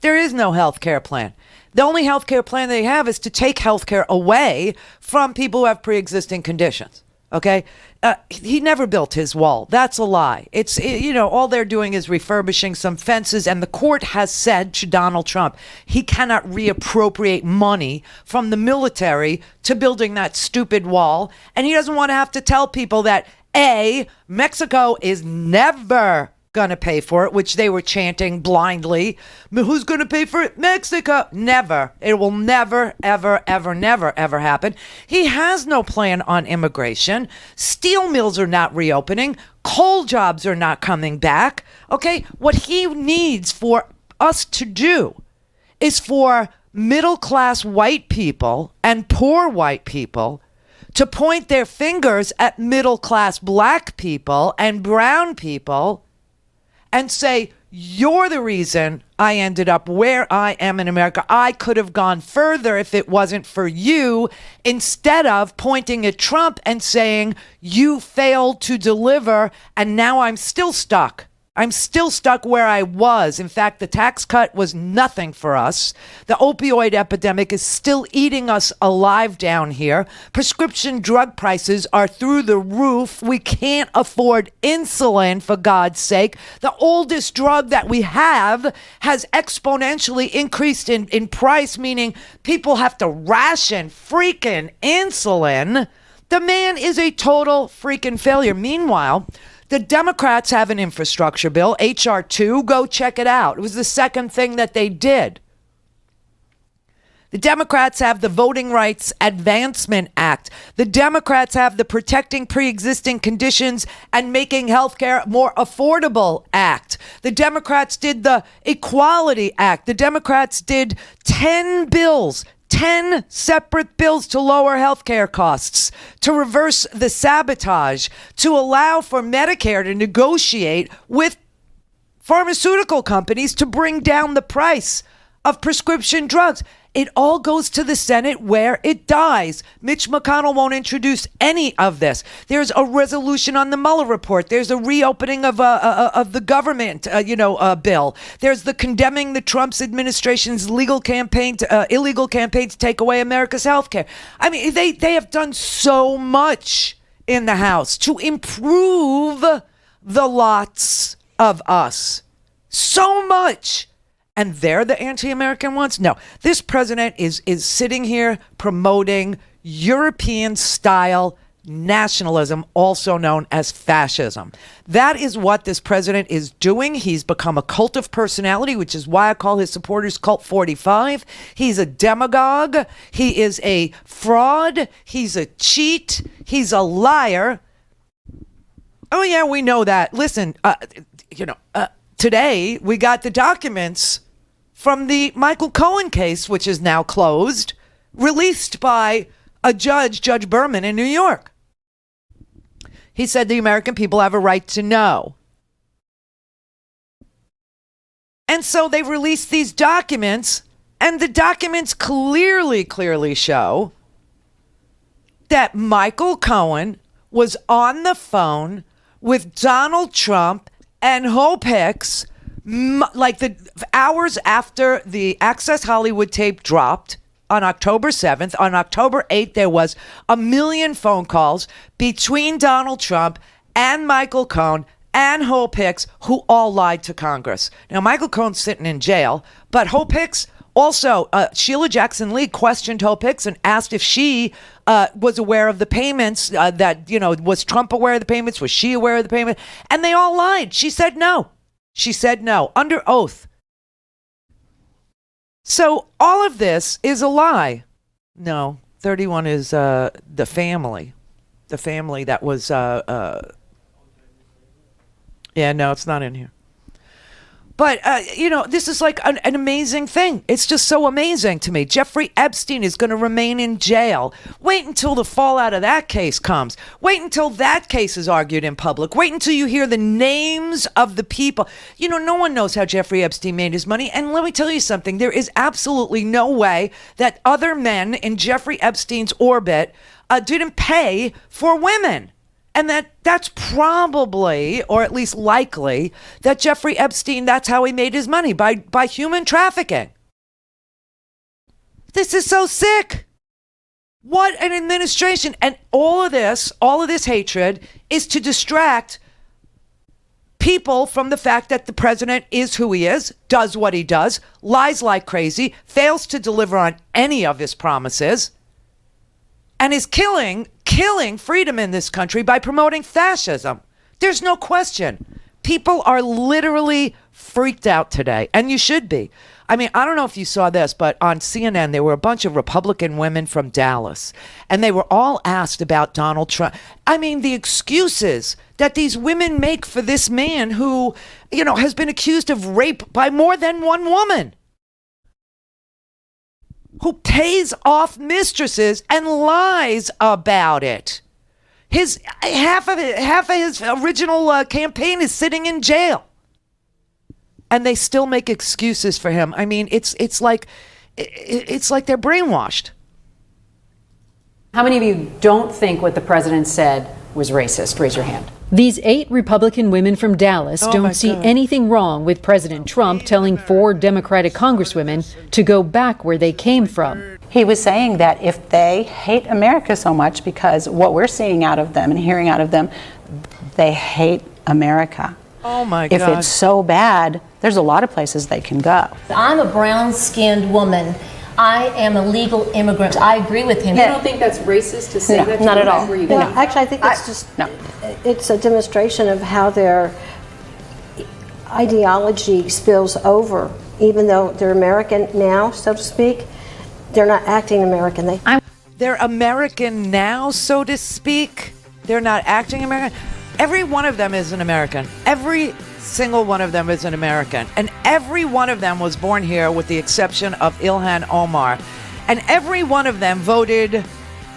There is no health care plan. The only health care plan they have is to take health care away from people who have pre-existing conditions. Okay? He never built his wall. That's a lie. It's, all they're doing is refurbishing some fences, and the court has said to Donald Trump, he cannot reappropriate money from the military to building that stupid wall. And he doesn't want to have to tell people that, A, Mexico is never going to pay for it, which they were chanting blindly. Who's going to pay for it? Mexico. Never. It will never, ever, ever, never, ever happen. He has no plan on immigration. Steel mills are not reopening. Coal jobs are not coming back. Okay? What he needs for us to do is for middle-class white people and poor white people to point their fingers at middle-class black people and brown people and say, you're the reason I ended up where I am in America. I could have gone further if it wasn't for you, instead of pointing at Trump and saying, you failed to deliver, and now I'm still stuck. I'm still stuck where I was. In fact, the tax cut was nothing for us. The opioid epidemic is still eating us alive down here. Prescription drug prices are through the roof. We can't afford insulin, for God's sake. The oldest drug that we have has exponentially increased in price, meaning people have to ration freaking insulin. The man is a total freaking failure. Meanwhile, the Democrats have an infrastructure bill, H.R. 2. Go check it out. It was the second thing that they did. The Democrats have the Voting Rights Advancement Act. The Democrats have the Protecting Pre-Existing Conditions and Making Healthcare More Affordable Act. The Democrats did the Equality Act. The Democrats did 10 bills, 10 separate bills to lower healthcare costs, to reverse the sabotage, to allow for Medicare to negotiate with pharmaceutical companies to bring down the price of prescription drugs. It all goes to the Senate, where it dies. Mitch McConnell won't introduce any of this. There's a resolution on the Mueller report. There's a reopening of the government, bill. There's the condemning the Trump's administration's illegal campaign to take away America's health care. I mean, they have done so much in the House to improve the lots of us. So much. And they're the anti-American ones? No. This president is sitting here promoting European-style nationalism, also known as fascism. That is what this president is doing. He's become a cult of personality, which is why I call his supporters Cult 45. He's a demagogue. He is a fraud. He's a cheat. He's a liar. Oh, yeah, we know that. Listen, today, we got the documents from the Michael Cohen case, which is now closed, released by a judge, Judge Berman in New York. He said the American people have a right to know. And so they released these documents, and the documents clearly show that Michael Cohen was on the phone with Donald Trump and Hope Hicks, like the hours after the Access Hollywood tape dropped, on October 7th. On October 8th, there was 1 million phone calls between Donald Trump and Michael Cohen and Hope Hicks, who all lied to Congress. Now, Michael Cohen's sitting in jail, but Hope Hicks also, Sheila Jackson-Lee questioned Hope Hicks and asked if she was aware of the payments was Trump aware of the payments? Was she aware of the payment? And they all lied. She said no. She said no, under oath. So all of this is a lie. No, 31 is the family. The family that was, yeah, no, it's not in here. But, this is like an amazing thing. It's just so amazing to me. Jeffrey Epstein is going to remain in jail. Wait until the fallout of that case comes. Wait until that case is argued in public. Wait until you hear the names of the people. No one knows how Jeffrey Epstein made his money. And let me tell you something. There is absolutely no way that other men in Jeffrey Epstein's orbit didn't pay for women. And that's probably, or at least likely, that Jeffrey Epstein, that's how he made his money, by human trafficking. This is so sick. What an administration. And all of this hatred is to distract people from the fact that the president is who he is, does what he does, lies like crazy, fails to deliver on any of his promises, and is killing freedom in this country by promoting fascism. There's no question. People are literally freaked out today, and you should be. I mean, I don't know if you saw this, but on CNN, there were a bunch of Republican women from Dallas, and they were all asked about Donald Trump. I mean, the excuses that these women make for this man who, has been accused of rape by more than one woman, who pays off mistresses and lies about it. Half of his original campaign is sitting in jail, and they still make excuses for him. I mean, it's like they're brainwashed. How many of you don't think what the president said was racist? Raise your hand. These 8 Republican women from Dallas don't see anything wrong with President Trump telling 4 Democratic congresswomen to go back where they came from. He was saying that if they hate America so much, because what we're seeing out of them and hearing out of them, they hate America. Oh my God. If it's so bad, there's a lot of places they can go. I'm a brown-skinned woman. I am a legal immigrant. I agree with him. You don't think that's racist to say that? Not at all. No. Actually, I think it's it's a demonstration of how their ideology spills over. Even though they're American now, so to speak, they're not acting American. They're American now, so to speak. They're not acting American. Every one of them is an American. Every single one of them is an American. And every one of them was born here with the exception of Ilhan Omar. And every one of them voted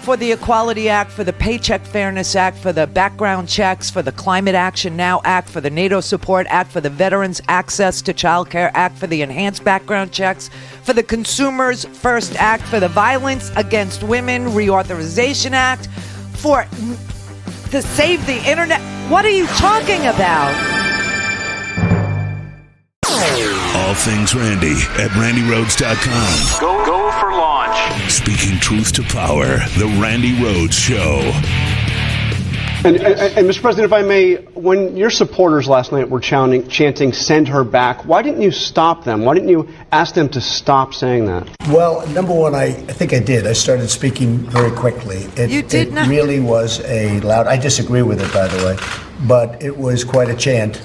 for the Equality Act, for the Paycheck Fairness Act, for the background checks, for the Climate Action Now Act, for the NATO Support Act, for the Veterans Access to Child Care Act, for the Enhanced Background Checks, for the Consumers First Act, for the Violence Against Women Reauthorization Act, to save the internet. What are you talking about? All things Randi at RandiRhodes.com. Go for launch. Speaking truth to power, the Randi Rhodes Show. And Mr. President, if I may, when your supporters last night were chanting, "Send her back," why didn't you stop them? Why didn't you ask them to stop saying that? Well, number one, I think I did. I started speaking very quickly. It really was a loud, I disagree with it, by the way, but it was quite a chant.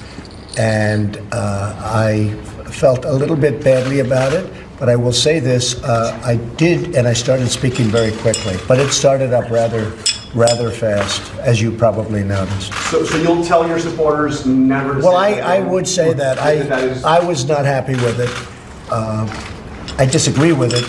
And I felt a little bit badly about it, but I will say this, I did, and I started speaking very quickly, but it started up rather fast, as you probably noticed. So you'll tell your supporters never to Well, I would say that. I was not happy with it. I disagree with it.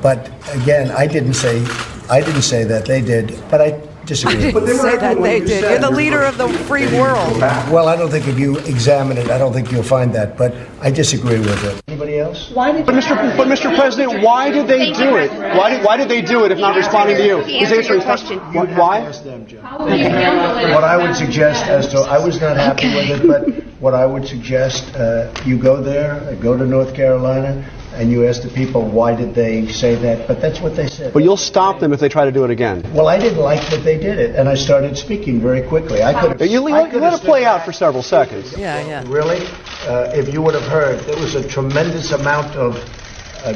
But again, I didn't say that, they did, but I disagree. I didn't say that they did. You're the leader of the free world. Well, I don't think if you examine it, I don't think you'll find that, but I disagree with it. Anybody else? But Mr. President, why did they do it? Why did they do it if not responding to you? He's answering question. Why? What I would suggest I was not happy with it, but what I would suggest, you go there, go to North Carolina, and you ask the people why did they say that, but that's what they said. But you'll stop them if they try to do it again. Well, I didn't like that they did it, and I started speaking very quickly. I could have. You let it play out for several seconds. Yeah. Really, if you would have heard, there was a tremendous amount of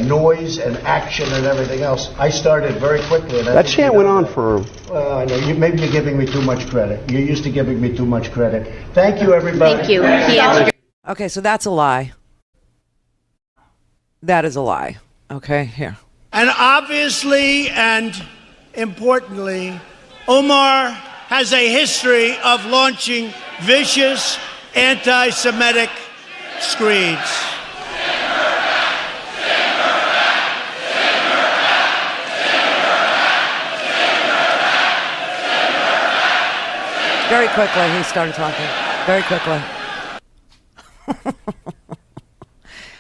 noise and action and everything else. I started very quickly. And that chant went on for... Well, I know. Maybe you're giving me too much credit. You're used to giving me too much credit. Thank you, everybody. Thank you. He answered. Okay, so that's a lie. That is a lie. Okay, here. And obviously and importantly, Omar has a history of launching vicious anti-Semitic screeds. Very quickly, he started talking. Very quickly.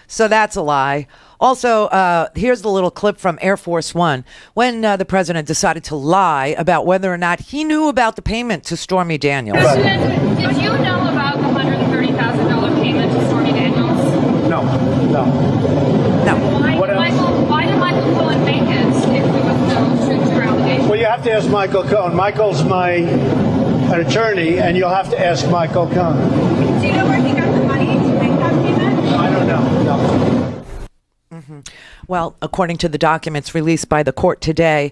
So that's a lie. Also, here's the little clip from Air Force One when the president decided to lie about whether or not he knew about the payment to Stormy Daniels. President, did you know about the $130,000 payment to Stormy Daniels? No. Why did Michael Cohen make it if there was no truth to your allegations? Well, you have to ask Michael Cohen. Michael's an attorney, and you'll have to ask Michael Cohen. Do you know where he got the money to make that payment? I don't know. No. Well, according to the documents released by the court today,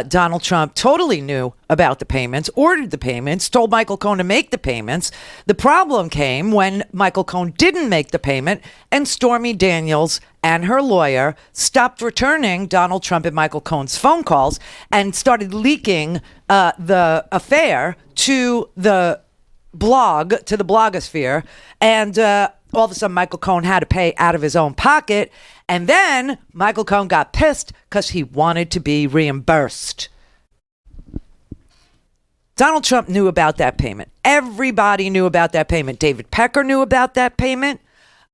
Donald Trump totally knew about the payments, ordered the payments, told Michael Cohen to make the payments. The problem came when Michael Cohen didn't make the payment and Stormy Daniels and her lawyer stopped returning Donald Trump and Michael Cohen's phone calls and started leaking the affair to the blogosphere. And all of a sudden, Michael Cohen had to pay out of his own pocket. And then Michael Cohen got pissed because he wanted to be reimbursed. Donald Trump knew about that payment. Everybody knew about that payment. David Pecker knew about that payment.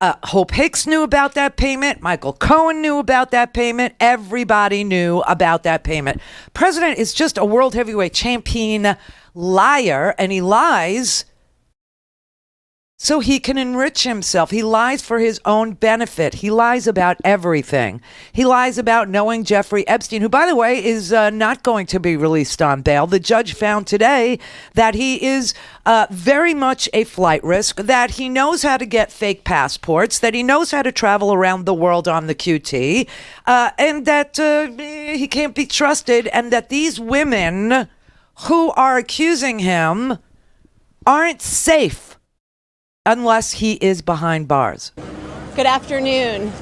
Hope Hicks knew about that payment. Michael Cohen knew about that payment. Everybody knew about that payment. President is just a world heavyweight champion liar, and he lies so he can enrich himself. He lies for his own benefit. He lies about everything. He lies about knowing Jeffrey Epstein, who, by the way, is not going to be released on bail. The judge found today that he is very much a flight risk, that he knows how to get fake passports, that he knows how to travel around the world on the QT, and that he can't be trusted, and that these women who are accusing him aren't safe unless he is behind bars. Good afternoon.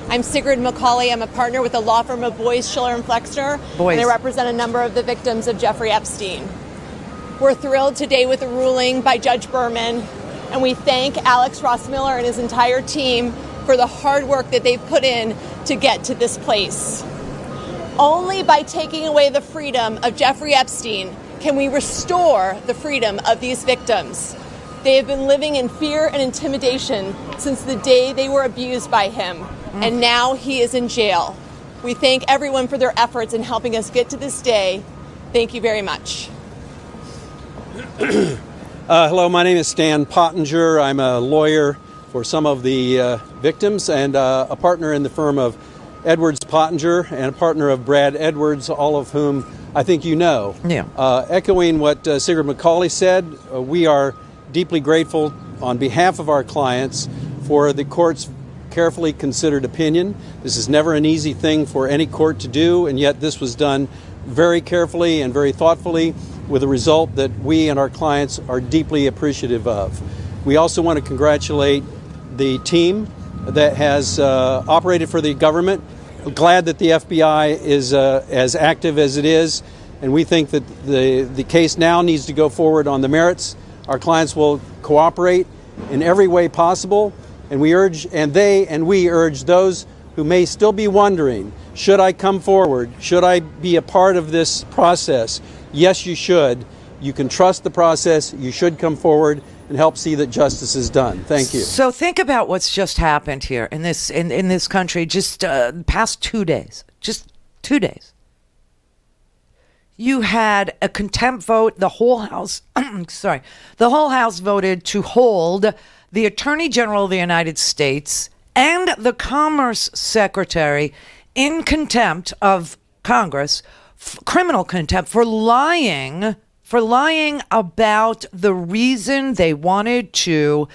I'm Sigrid McCauley. I'm a partner with the law firm of Boyes, Schiller & Flexner, and I represent a number of the victims of Jeffrey Epstein. We're thrilled today with the ruling by Judge Berman, and we thank Alex Rossmiller and his entire team for the hard work that they've put in to get to this place. Only by taking away the freedom of Jeffrey Epstein can we restore the freedom of these victims. They have been living in fear and intimidation since the day they were abused by him, and now he is in jail. We thank everyone for their efforts in helping us get to this day. Thank you very much. Hello, my name is Stan Pottinger. I'm a lawyer for some of the victims and a partner in the firm of Edwards Pottinger and a partner of Brad Edwards, all of whom I think you know. Yeah. Echoing what Sigrid McCauley said, we are deeply grateful on behalf of our clients for the court's carefully considered opinion. This is never an easy thing for any court to do, and yet this was done very carefully and very thoughtfully with a result that we and our clients are deeply appreciative of. We also want to congratulate the team that has operated for the government. We're glad that the FBI is as active as it is, and we think that the case now needs to go forward on the merits. Our clients will cooperate in every way possible, and we urge those who may still be wondering, should I come forward? Should I be a part of this process? Yes, you should. You can trust the process. You should come forward and help see that justice is done. Thank you. So think about what's just happened here in this country just past 2 days. Just 2 days. You had a contempt vote. The whole House, the whole House voted to hold the Attorney General of the United States and the Commerce Secretary in contempt of Congress, criminal contempt for lying about the reason they wanted to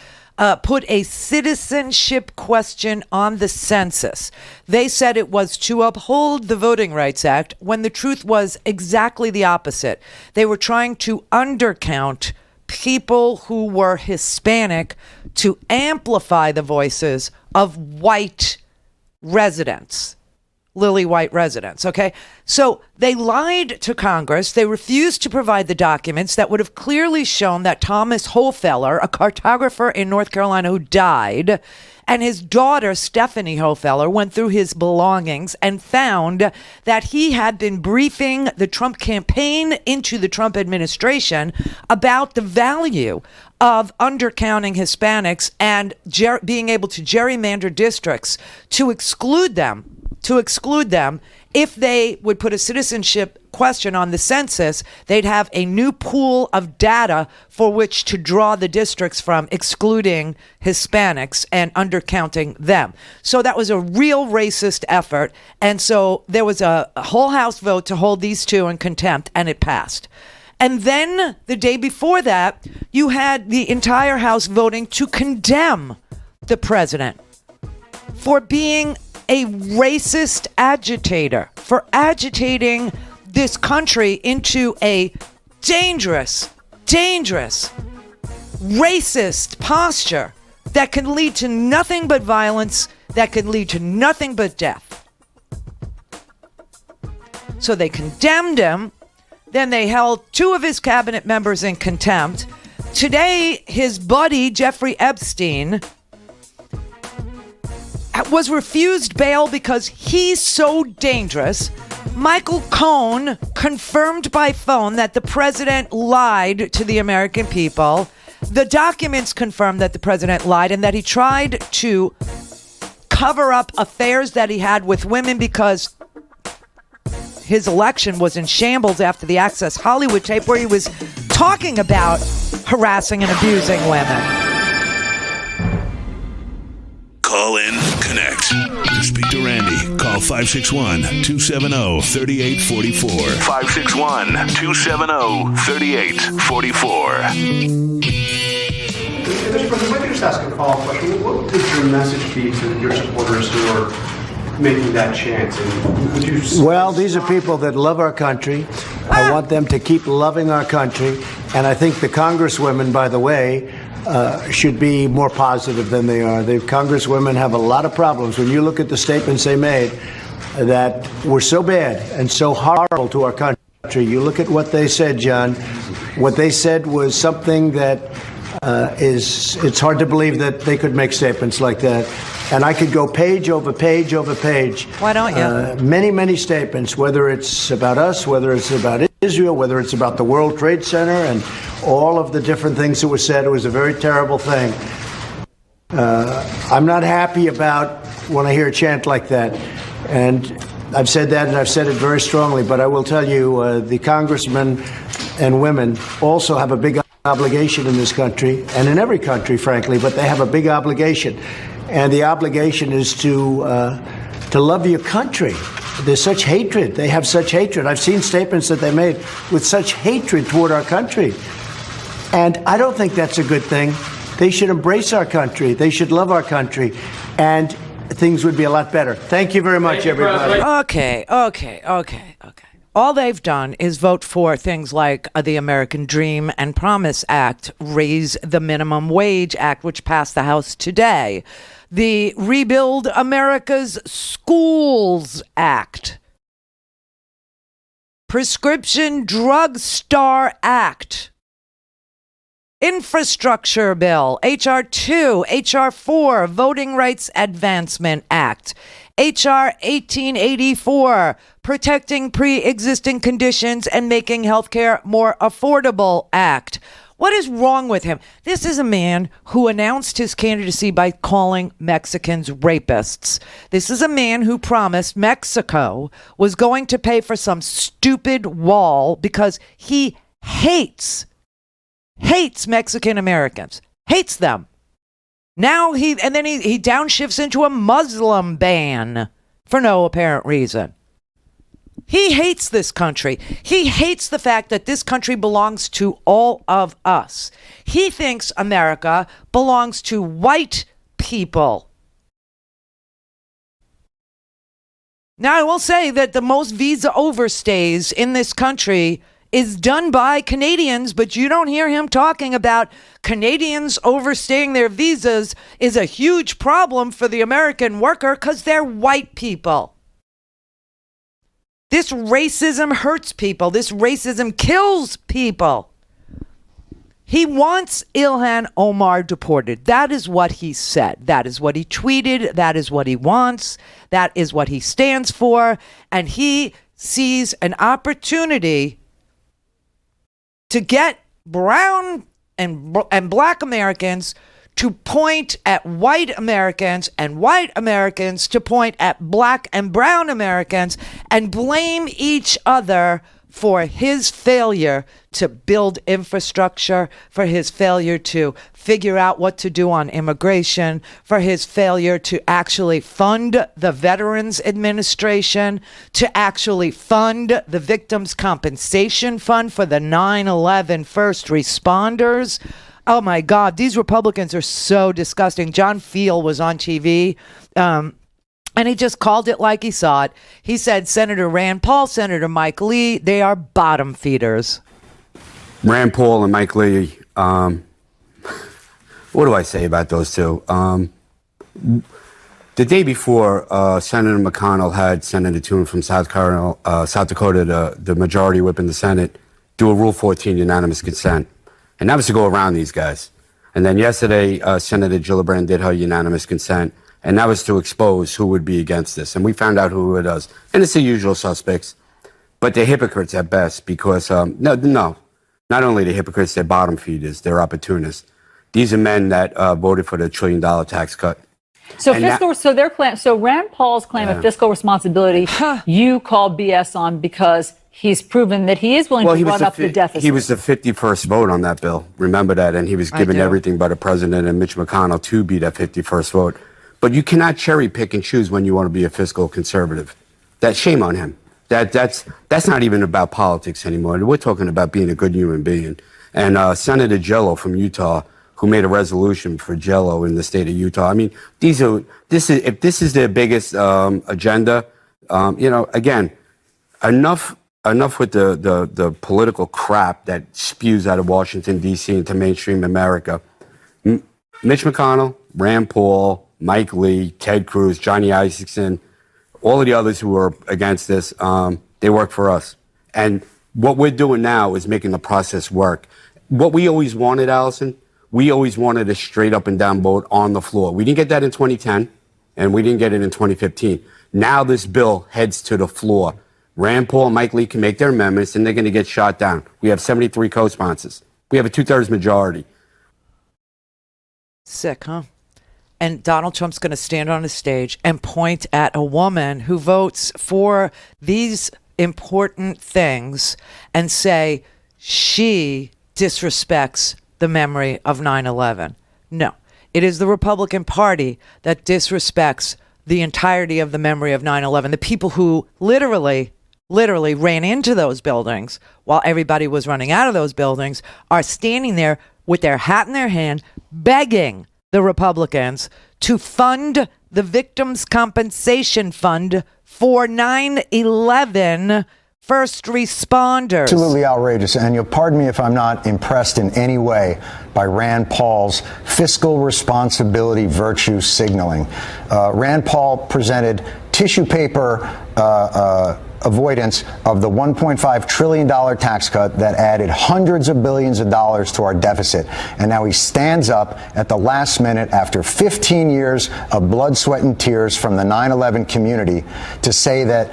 put a citizenship question on the census. They said it was to uphold the Voting Rights Act when the truth was exactly the opposite. They were trying to undercount people who were Hispanic to amplify the voices of white residents. Lily white residents, okay? So they lied to Congress. They refused to provide the documents that would have clearly shown that Thomas Hofeller, a cartographer in North Carolina who died, and his daughter, Stephanie Hofeller, went through his belongings and found that he had been briefing the Trump campaign into the Trump administration about the value of undercounting Hispanics and being able to gerrymander districts to exclude them if they would put a citizenship question on the census. They'd have a new pool of data for which to draw the districts from, excluding Hispanics and undercounting them. So that was a real racist effort. And so there was a whole House vote to hold these two in contempt, and it passed. And then the day before that, you had the entire House voting to condemn the president for being a racist agitator, for agitating this country into a dangerous, racist posture that can lead to nothing but violence, that can lead to nothing but death. So they condemned him. Then they held two of his cabinet members in contempt. Today, his buddy, Jeffrey Epstein, was refused bail because he's so dangerous. Michael Cohen confirmed by phone that the president lied to the American people. The documents confirmed that the president lied and that he tried to cover up affairs that he had with women because his election was in shambles after the Access Hollywood tape where he was talking about harassing and abusing women. Call in, connect. To speak to Randi, call 561-270-3844. 561-270-3844. Mr. President, let me just ask a follow-up question. What would your message be to your supporters who are making that chance? And would you well, these are people that love our country. I want them to keep loving our country. And I think the congresswomen, by the way, should be more positive than they are. The congresswomen have a lot of problems. When you look at the statements they made that were so bad and so horrible to our country, you look at what they said, John. What they said was something that it's hard to believe that they could make statements like that. And I could go page over page over page. Why don't you? Many statements, whether it's about us, whether it's about Israel, whether it's about the World Trade Center, and all of the different things that were said. It was a very terrible thing. I'm not happy about when I hear a chant like that. And I've said that, and I've said it very strongly. But I will tell you, the congressmen and women also have a big obligation in this country, and in every country, frankly, but they have a big obligation. And the obligation is to love your country. There's such hatred. They have such hatred. I've seen statements that they made with such hatred toward our country. And I don't think that's a good thing. They should embrace our country. They should love our country. And things would be a lot better. Thank you very much, everybody. Okay. All they've done is vote for things like the American Dream and Promise Act, Raise the Minimum Wage Act, which passed the House today, the Rebuild America's Schools Act, Prescription Drug Star Act, Infrastructure Bill, H.R. 2, H.R. 4, Voting Rights Advancement Act, H.R. 1884, Protecting Pre-Existing Conditions and Making Healthcare More Affordable Act. What is wrong with him? This is a man who announced his candidacy by calling Mexicans rapists. This is a man who promised Mexico was going to pay for some stupid wall because he hates Mexican Americans, hates them. Now he downshifts into a Muslim ban for no apparent reason. He hates this country. He hates the fact that this country belongs to all of us. He thinks America belongs to white people. Now, I will say that the most visa overstays in this country is done by Canadians, but you don't hear him talking about Canadians overstaying their visas is a huge problem for the American worker because they're white people. This racism hurts people. This racism kills people. He wants Ilhan Omar deported. That is what he said. That is what he tweeted. That is what he wants. That is what he stands for. And he sees an opportunity to get brown and black Americans to point at white Americans and white Americans to point at black and brown Americans and blame each other for his failure to build infrastructure, for his failure to figure out what to do on immigration, for his failure to actually fund the Veterans Administration, to actually fund the Victims' Compensation Fund for the 9/11 first responders. Oh my God, these Republicans are so disgusting. John Field was on TV, and he just called it like he saw it. He said Senator Rand Paul, Senator Mike Lee, they are bottom feeders. Rand Paul and Mike Lee, what do I say about those two? The day before, Senator McConnell had Senator Toone from South Dakota, the majority whip in the Senate, do a Rule 14 unanimous consent. And that was to go around these guys. And then yesterday, Senator Gillibrand did her unanimous consent. And that was to expose who would be against this. And we found out who it was. And it's the usual suspects. But they're hypocrites at best because, not only the hypocrites, they're bottom feeders. They're opportunists. These are men that voted for the $1 trillion tax cut. So Rand Paul's claim of fiscal responsibility, you call BS on because he's proven that he is willing to run up the deficit. He was the 51st vote on that bill. Remember that. And he was given everything by the president and Mitch McConnell to be that 51st vote. But you cannot cherry pick and choose when you want to be a fiscal conservative. Shame on him. That's not even about politics anymore. We're talking about being a good human being. And Senator Jello from Utah, who made a resolution for Jello in the state of Utah. I mean, if this is their biggest agenda, again, enough with the political crap that spews out of Washington, D.C. into mainstream America. Mitch McConnell, Rand Paul, Mike Lee, Ted Cruz, Johnny Isakson, all of the others who are against this, they work for us. And what we're doing now is making the process work. What we always wanted, Allison, we always wanted a straight up and down vote on the floor. We didn't get that in 2010, and we didn't get it in 2015. Now this bill heads to the floor. Rand Paul and Mike Lee can make their amendments, and they're going to get shot down. We have 73 co-sponsors. We have a 2/3 majority. Sick, huh? And Donald Trump's going to stand on a stage and point at a woman who votes for these important things and say she disrespects the memory of 9/11. No, it is the Republican Party that disrespects the entirety of the memory of 9/11. The people who literally ran into those buildings while everybody was running out of those buildings are standing there with their hat in their hand begging the Republicans to fund the Victims' Compensation Fund for 9/11 first responders. Absolutely outrageous. And you'll pardon me if I'm not impressed in any way by Rand Paul's fiscal responsibility virtue signaling. Rand Paul presented tissue paper avoidance of the $1.5 trillion tax cut that added hundreds of billions of dollars to our deficit. And now he stands up at the last minute after 15 years of blood, sweat, and tears from the 9/11 community to say that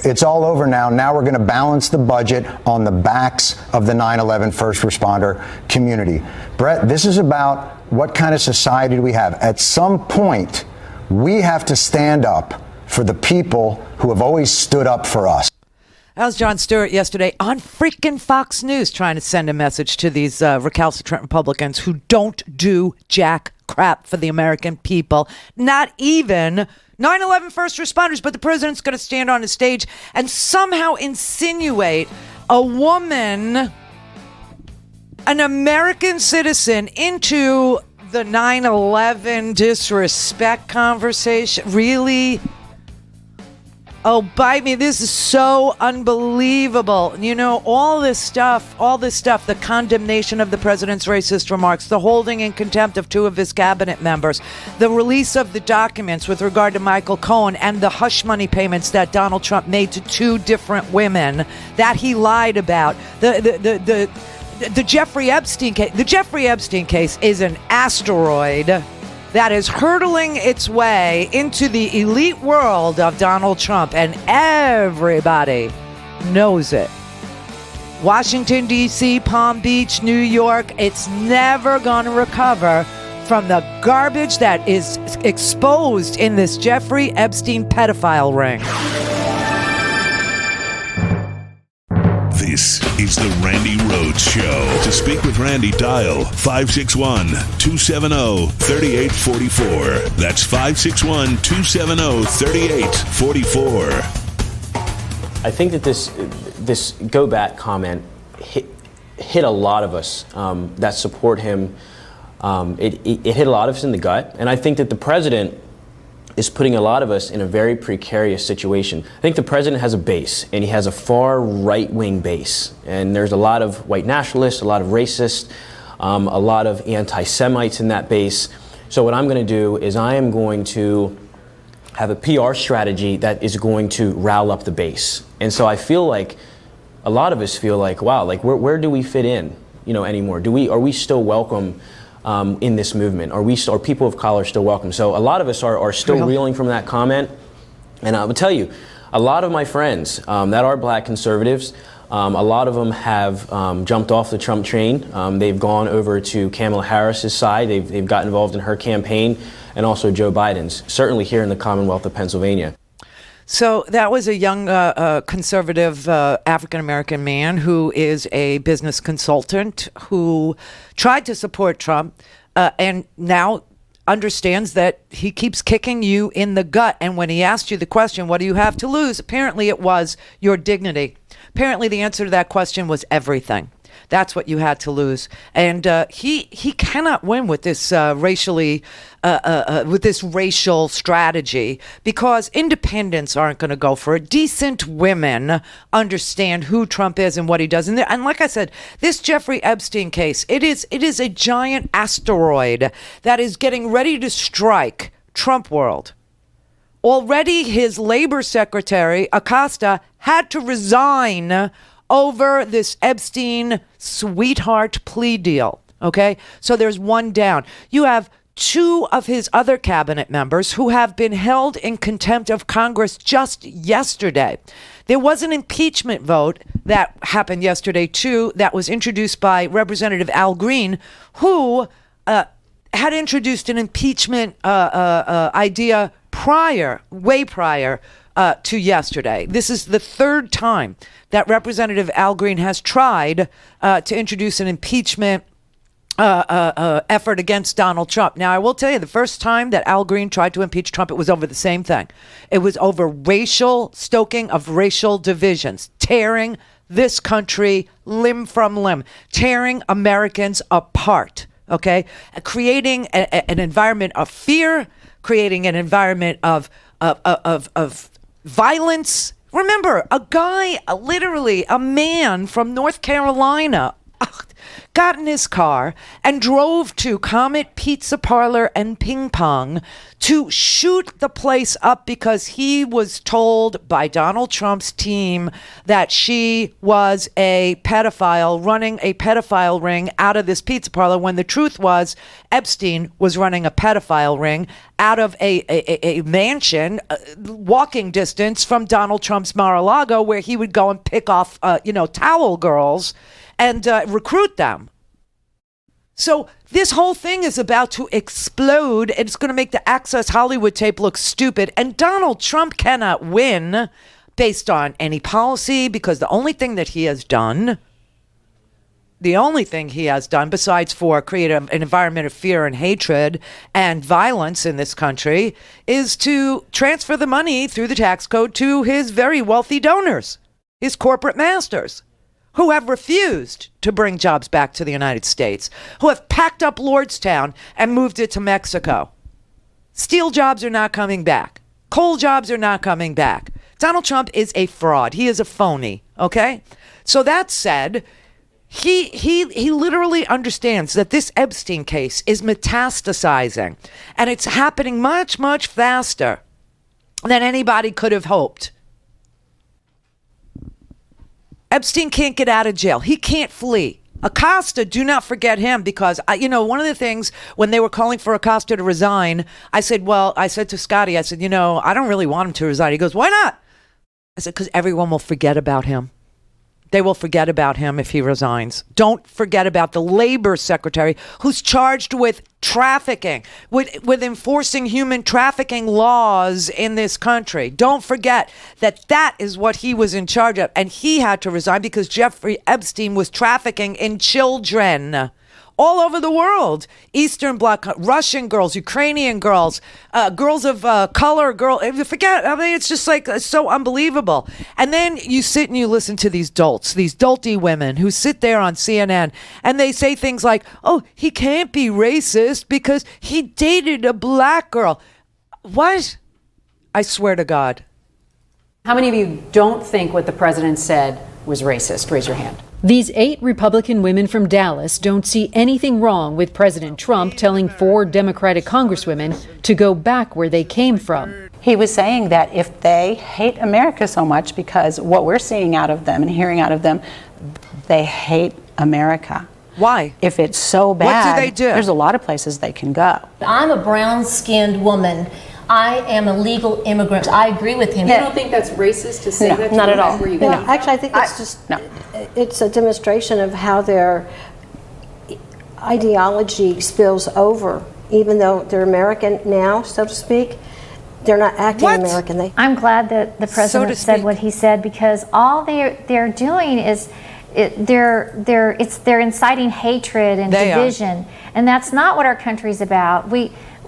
it's all over now. Now we're going to balance the budget on the backs of the 9/11 first responder community. Brett, this is about what kind of society do we have. At some point, we have to stand up for the people who have always stood up for us. That was Jon Stewart yesterday on freaking Fox News trying to send a message to these recalcitrant Republicans who don't do jack crap for the American people. Not even 9/11 first responders, but the president's going to stand on a stage and somehow insinuate a woman, an American citizen, into the 9/11 disrespect conversation. Really? Oh, bite me. This is so unbelievable. You know, all this stuff, the condemnation of the president's racist remarks, the holding in contempt of 2 of his cabinet members, the release of the documents with regard to Michael Cohen, and the hush money payments that Donald Trump made to 2 different women that he lied about. The Jeffrey Epstein case. The Jeffrey Epstein case is an asteroid that is hurtling its way into the elite world of Donald Trump, and everybody knows it. Washington, D.C., Palm Beach, New York, it's never going to recover from the garbage that is exposed in this Jeffrey Epstein pedophile ring. This is the Randi Rhodes Show. To speak with Randi, dial 561-270-3844. That's 561-270-3844. I think that this go back comment hit a lot of us that support him. It hit a lot of us in the gut, and I think that the president is putting a lot of us in a very precarious situation. I think the president has a base, and he has a far right-wing base. And there's a lot of white nationalists, a lot of racists, a lot of anti-Semites in that base. So what I'm going to do is I am going to have a PR strategy that is going to rile up the base. And so I feel like a lot of us feel like, wow, like where do we fit in, anymore? Are we still welcome in this movement? Are people of color still welcome? So a lot of us are still reeling from that comment. And I will tell you, a lot of my friends that are black conservatives, a lot of them have jumped off the Trump train. They've gone over to Kamala Harris's side. They've gotten involved in her campaign, and also Joe Biden's, certainly here in the Commonwealth of Pennsylvania. So that was a young conservative African-American man who is a business consultant who tried to support Trump and now understands that he keeps kicking you in the gut. And when he asked you the question, what do you have to lose? Apparently it was your dignity. Apparently the answer to that question was everything. That's what you had to lose. And he cannot win with this with this racial strategy, because independents aren't going to go for it. Decent women understand who Trump is and what he does. And like I said, this Jeffrey Epstein case, it is a giant asteroid that is getting ready to strike Trump world. Already his labor secretary, Acosta, had to resign over this Epstein sweetheart plea deal. Okay, so there's one down. You have 2 of his other cabinet members who have been held in contempt of Congress just yesterday. There was an impeachment vote that happened yesterday too, that was introduced by Representative Al Green, who had introduced an impeachment idea way prior to yesterday. This is the 3rd time that Representative Al Green has tried to introduce an impeachment effort against Donald Trump. Now, I will tell you, the first time that Al Green tried to impeach Trump, it was over the same thing. It was over racial stoking of racial divisions, tearing this country limb from limb, tearing Americans apart, okay? Creating an environment of fear, creating an environment of violence. Remember, a guy, literally a man from North Carolina, got in his car and drove to Comet Pizza Parlor and Ping Pong to shoot the place up because he was told by Donald Trump's team that she was a pedophile running a pedophile ring out of this pizza parlor, when the truth was Epstein was running a pedophile ring out of a mansion walking distance from Donald Trump's Mar-a-Lago, where he would go and pick off towel girls and recruit them. So this whole thing is about to explode, and it's going to make the Access Hollywood tape look stupid. And Donald Trump cannot win based on any policy, because the only thing that he has done the only thing he has done besides for create an environment of fear and hatred and violence in this country is to transfer the money through the tax code to his very wealthy donors, his corporate masters, who have refused to bring jobs back to the United States, who have packed up Lordstown and moved it to Mexico. Steel jobs are not coming back. Coal jobs are not coming back. Donald Trump is a fraud. He is a phony, okay? So that said, he literally understands that this Epstein case is metastasizing, and it's happening much, much faster than anybody could have hoped. Epstein can't get out of jail. He can't flee. Acosta, do not forget him, because, one of the things when they were calling for Acosta to resign, I said to Scotty, I said, I don't really want him to resign. He goes, why not? I said, because everyone will forget about him. They will forget about him if he resigns. Don't forget about the labor secretary who's charged with trafficking, with enforcing human trafficking laws in this country. Don't forget that is what he was in charge of. And he had to resign because Jeffrey Epstein was trafficking in children all over the world. Eastern Bloc, Russian girls, Ukrainian girls, girls of color, it's just like so unbelievable. And then you sit and you listen to these dolty women who sit there on CNN and they say things like, oh, he can't be racist because he dated a black girl. What? I swear to God. How many of you don't think what the president said was racist? Raise your hand. These 8 Republican women from Dallas don't see anything wrong with President Trump telling 4 Democratic congresswomen to go back where they came from. He was saying that if they hate America so much, because what we're seeing out of them and hearing out of them, they hate America. Why? If it's so bad, what do they do? There's a lot of places they can go. I'm a brown-skinned woman. I am a legal immigrant. I agree with him. You don't think that's racist to say No, that? not at all. Where you No, came from? actually, I think it's it's a demonstration of how their ideology spills over. Even though they're American now, so to speak, they're not acting American. I'm glad that the president said what he said, because all they're doing is they're inciting hatred and division, and that's not what our country's about.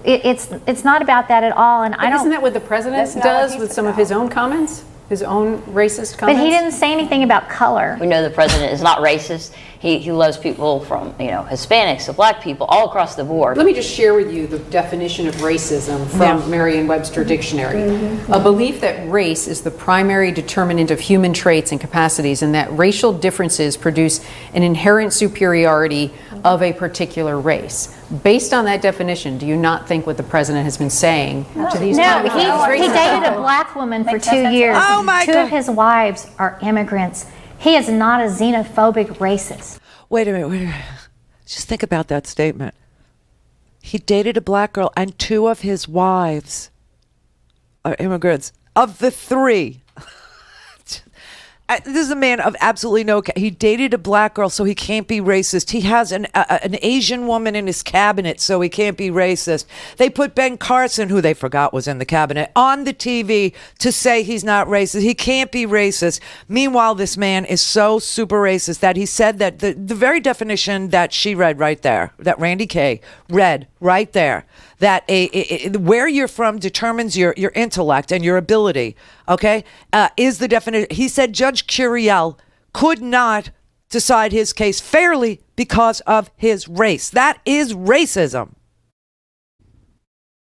It's not about that at all, and I don't. Isn't that what the president does with some of his own comments, his own racist comments? But he didn't say anything about color. We know the president is not racist. He loves people from Hispanics to black people all across the board. Let me just share with you the definition of racism from Merriam-Webster Dictionary. A belief that race is the primary determinant of human traits and capacities, and that racial differences produce an inherent superiority of a particular race. Based on that definition, do you not think what the president has been saying to these No, he dated a black woman for 2 years. Oh my 2 of his wives are immigrants. He is not a xenophobic racist. Wait a minute. Just think about that statement. He dated a black girl and 2 of his wives are immigrants. Of the 3. This is a man of absolutely no. He dated a black girl, so he can't be racist. He has an Asian woman in his cabinet, so he can't be racist. They put Ben Carson, who they forgot was in the cabinet, on the TV to say he's not racist. He can't be racist. Meanwhile, this man is so super racist that he said that the very definition that she read right there, that Randy Kaye read right there, that where you're from determines your intellect and your ability, okay, is the definition. He said Judge Curiel could not decide his case fairly because of his race. That is racism.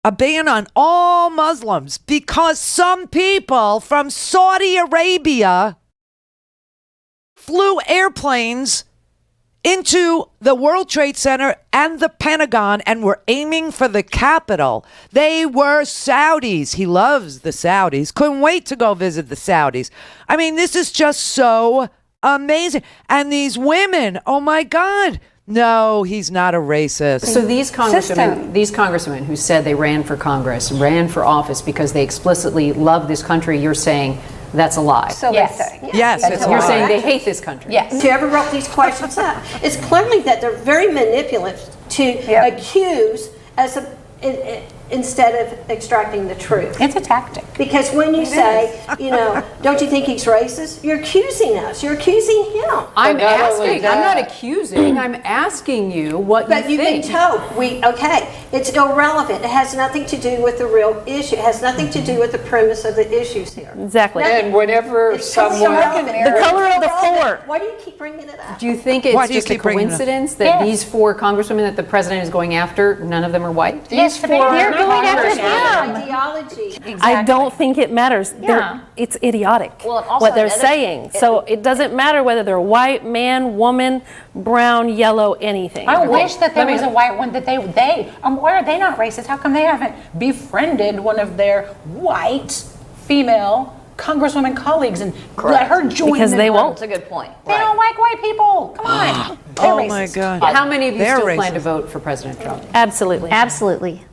A ban on all Muslims because some people from Saudi Arabia flew airplanes into the World Trade Center and the Pentagon and were aiming for the Capitol. They were Saudis. He loves the Saudis. Couldn't wait to go visit the Saudis. I mean, this is just so amazing. And these women, oh my God. No, he's not a racist. So these congresswomen who said they ran for Congress, ran for office because they explicitly love this country, you're saying that's a lie. So yes. they say. Yes, it's a lie. You're saying they hate this country. Yes. Whoever wrote these questions up, it's clearly that they're very manipulative to accuse instead of extracting the truth. It's a tactic. Because when you say, don't you think he's racist? You're accusing us. You're accusing him. I'm not accusing. I'm asking you what you think. But you've been told. It's irrelevant. It has nothing to do with the real issue. It has nothing to do with the premise of the issues here. Exactly. And whenever someone... The color of the floor. Why do you keep bringing it up? Do you think it's just a coincidence that these 4 congresswomen that the president is going after, none of them are white? Yes, they're going after him. Ideology. Exactly. I don't think it matters. It's idiotic what they're saying. So it doesn't matter whether they're white, man, woman, brown, yellow, anything. I wish that there was a white one that they why are they not racist? How come they haven't befriended one of their white female congresswoman colleagues and let her join because them? they won't. That's a good point. They don't like white people. Come on. They're racist. My God. How many of you still plan to vote for President Trump? Absolutely. Absolutely.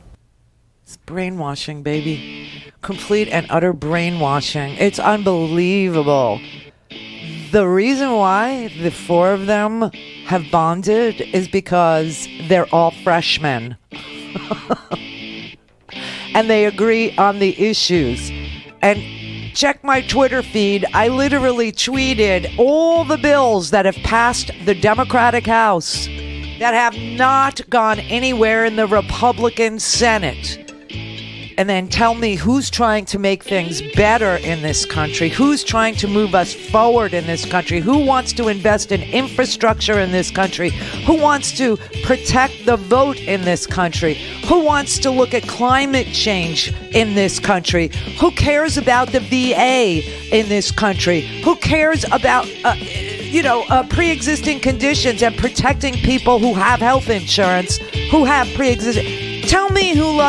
It's brainwashing, baby. Complete and utter brainwashing. It's unbelievable. The reason why the 4 of them have bonded is because they're all freshmen. And they agree on the issues. And check my Twitter feed. I literally tweeted all the bills that have passed the Democratic House that have not gone anywhere in the Republican Senate. And then tell me who's trying to make things better in this country, who's trying to move us forward in this country, who wants to invest in infrastructure in this country, who wants to protect the vote in this country, who wants to look at climate change in this country, who cares about the VA in this country, who cares about pre-existing conditions and protecting people who have health insurance, who have pre-existing. Tell me who loves